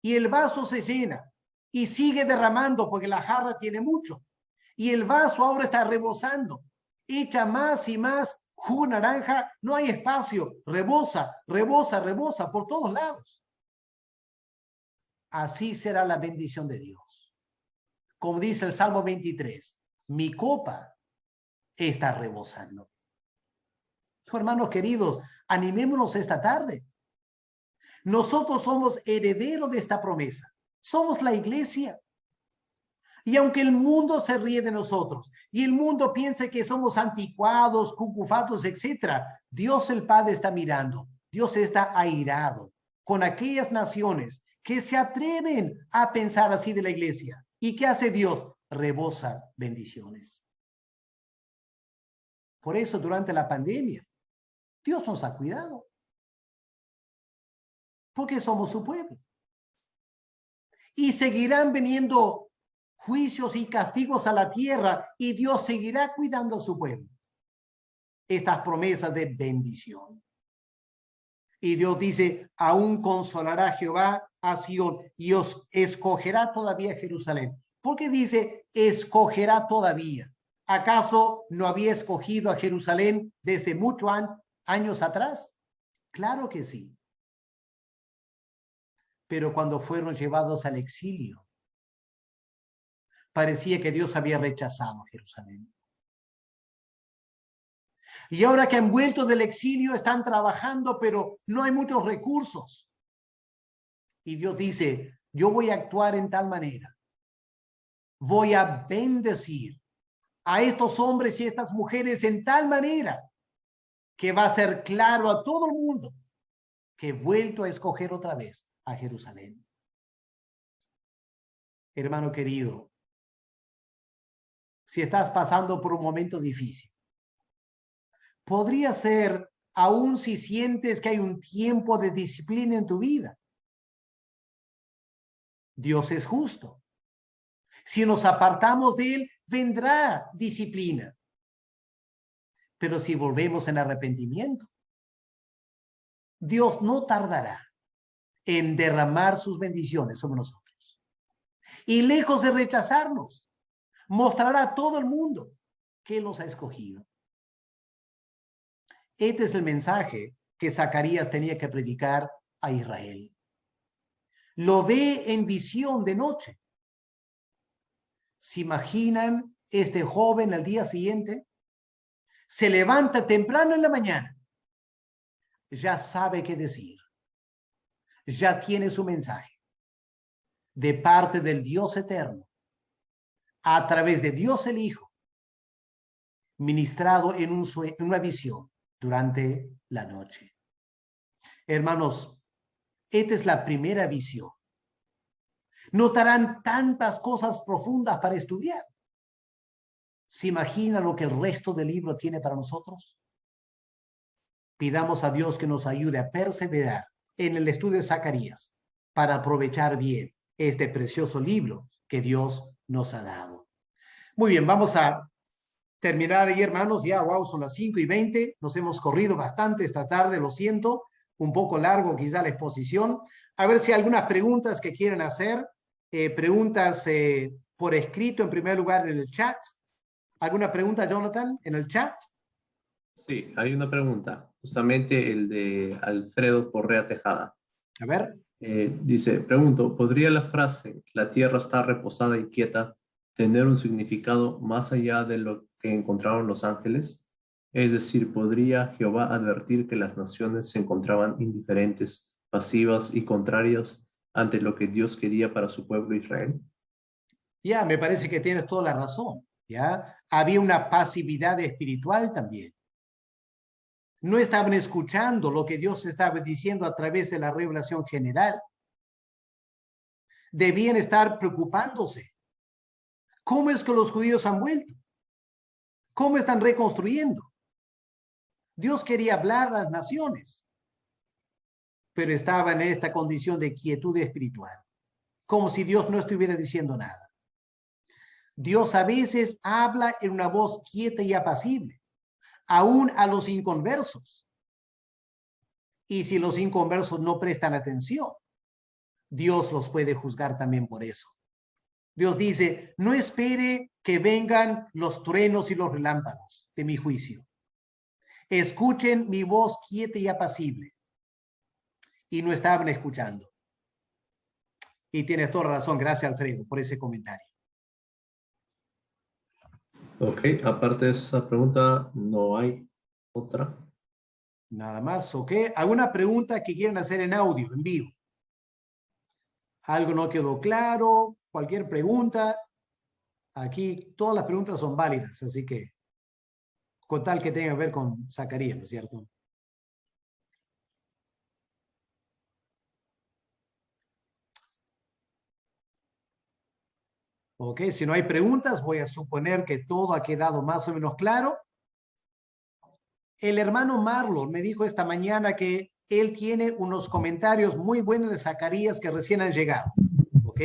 Y el vaso se llena y sigue derramando porque la jarra tiene mucho. Y el vaso ahora está rebosando. Echa más y más jugo de naranja, no hay espacio. Rebosa, rebosa, rebosa por todos lados. Así será la bendición de Dios. Como dice el Salmo 23, mi copa está rebosando. Hermanos queridos, animémonos esta tarde. Nosotros somos herederos de esta promesa. Somos la iglesia. Y aunque el mundo se ríe de nosotros y el mundo piense que somos anticuados, cucufatos, etc., Dios el Padre está mirando. Dios está airado con aquellas naciones que se atreven a pensar así de la iglesia. ¿Y qué hace Dios? Rebosa bendiciones. Por eso durante la pandemia, Dios nos ha cuidado. Porque somos su pueblo. Y seguirán viniendo juicios y castigos a la tierra y Dios seguirá cuidando a su pueblo. Estas promesas de bendición. Y Dios dice, aún consolará Jehová a Sión y os escogerá todavía Jerusalén. ¿Por qué dice escogerá todavía? ¿Acaso no había escogido a Jerusalén desde muchos años atrás? Claro que sí. Pero cuando fueron llevados al exilio, parecía que Dios había rechazado a Jerusalén. Y ahora que han vuelto del exilio, están trabajando, pero no hay muchos recursos. Y Dios dice, yo voy a actuar en tal manera. Voy a bendecir a estos hombres y estas mujeres en tal manera que va a ser claro a todo el mundo que he vuelto a escoger otra vez a Jerusalén. Hermano querido, si estás pasando por un momento difícil, podría ser aún si sientes que hay un tiempo de disciplina en tu vida. Dios es justo. Si nos apartamos de él, vendrá disciplina. Pero si volvemos en arrepentimiento, Dios no tardará en derramar sus bendiciones sobre nosotros. Y lejos de rechazarnos, mostrará a todo el mundo que él nos ha escogido. Este es el mensaje que Zacarías tenía que predicar a Israel. Lo ve en visión de noche. ¿Se imaginan este joven al día siguiente se levanta temprano en la mañana, ya sabe qué decir, ya tiene su mensaje de parte del Dios eterno, a través de Dios el Hijo, ministrado en una visión durante la noche. Hermanos, esta es la primera visión. Notarán tantas cosas profundas para estudiar. ¿Se imagina lo que el resto del libro tiene para nosotros? Pidamos a Dios que nos ayude a perseverar en el estudio de Zacarías para aprovechar bien este precioso libro que Dios nos ha dado. Muy bien, vamos a terminar ahí, hermanos. Ya, wow, son las 5:20. Nos hemos corrido bastante esta tarde, lo siento. Un poco largo quizá la exposición. A ver si hay algunas preguntas que quieren hacer. Preguntas por escrito, en primer lugar, en el chat. ¿Alguna pregunta, Jonathan, en el chat? Sí, hay una pregunta. Justamente el de Alfredo Correa Tejada. A ver. Dice, pregunto, ¿podría la frase "la tierra está reposada y quieta" tener un significado más allá de lo que encontraron los ángeles? Es decir, ¿podría Jehová advertir que las naciones se encontraban indiferentes, pasivas y contrarias ante lo que Dios quería para su pueblo Israel? Ya, me parece que tienes toda la razón. Ya, había una pasividad espiritual también. No estaban escuchando lo que Dios estaba diciendo a través de la revelación general. Debían estar preocupándose. ¿Cómo es que los judíos han vuelto? ¿Cómo están reconstruyendo? Dios quería hablar a las naciones, pero estaba en esta condición de quietud espiritual, como si Dios no estuviera diciendo nada. Dios a veces habla en una voz quieta y apacible, aún a los inconversos. Y si los inconversos no prestan atención, Dios los puede juzgar también por eso. Dios dice, no espere que vengan los truenos y los relámpagos de mi juicio. Escuchen mi voz quieta y apacible. Y no estaban escuchando. Y tienes toda razón. Gracias, Alfredo, por ese comentario. Ok, aparte de esa pregunta, no hay otra. Nada más, ok. ¿Alguna pregunta que quieran hacer en audio, en vivo? ¿Algo no quedó claro? Cualquier pregunta. Aquí todas las preguntas son válidas, así que con tal que tenga que ver con Zacarías, ¿no es cierto? Ok, si no hay preguntas, voy a suponer que todo ha quedado más o menos claro. El hermano Marlon me dijo esta mañana que él tiene unos comentarios muy buenos de Zacarías que recién han llegado. ¿Ok?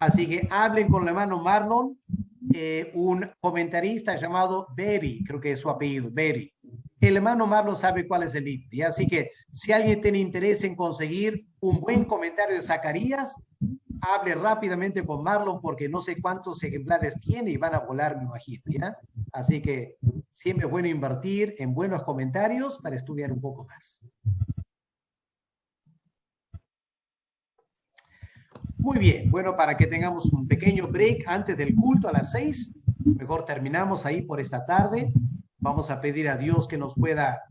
Así que hablen con el hermano Marlon, un comentarista llamado Berry, creo que es su apellido, Berry. El hermano Marlon sabe cuál es el libro. ¿Ya? Así que si alguien tiene interés en conseguir un buen comentario de Zacarías, hable rápidamente con Marlon porque no sé cuántos ejemplares tiene y van a volar, me imagino. ¿Ya? Así que siempre es bueno invertir en buenos comentarios para estudiar un poco más. Muy bien, bueno, para que tengamos un pequeño break antes del culto a las 6, mejor terminamos ahí por esta tarde. Vamos a pedir a Dios que nos pueda,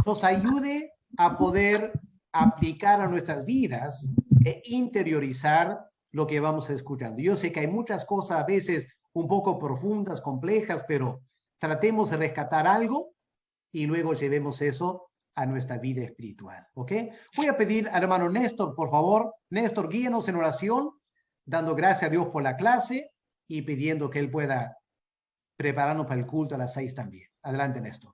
nos ayude a poder aplicar a nuestras vidas e interiorizar lo que vamos escuchando. Yo sé que hay muchas cosas a veces un poco profundas, complejas, pero tratemos de rescatar algo y luego llevemos eso a nuestra vida espiritual, ¿ok? Voy a pedir al hermano Néstor, por favor. Néstor, guíenos en oración, dando gracias a Dios por la clase y pidiendo que él pueda prepararnos para el culto a las 6 también. Adelante, Néstor.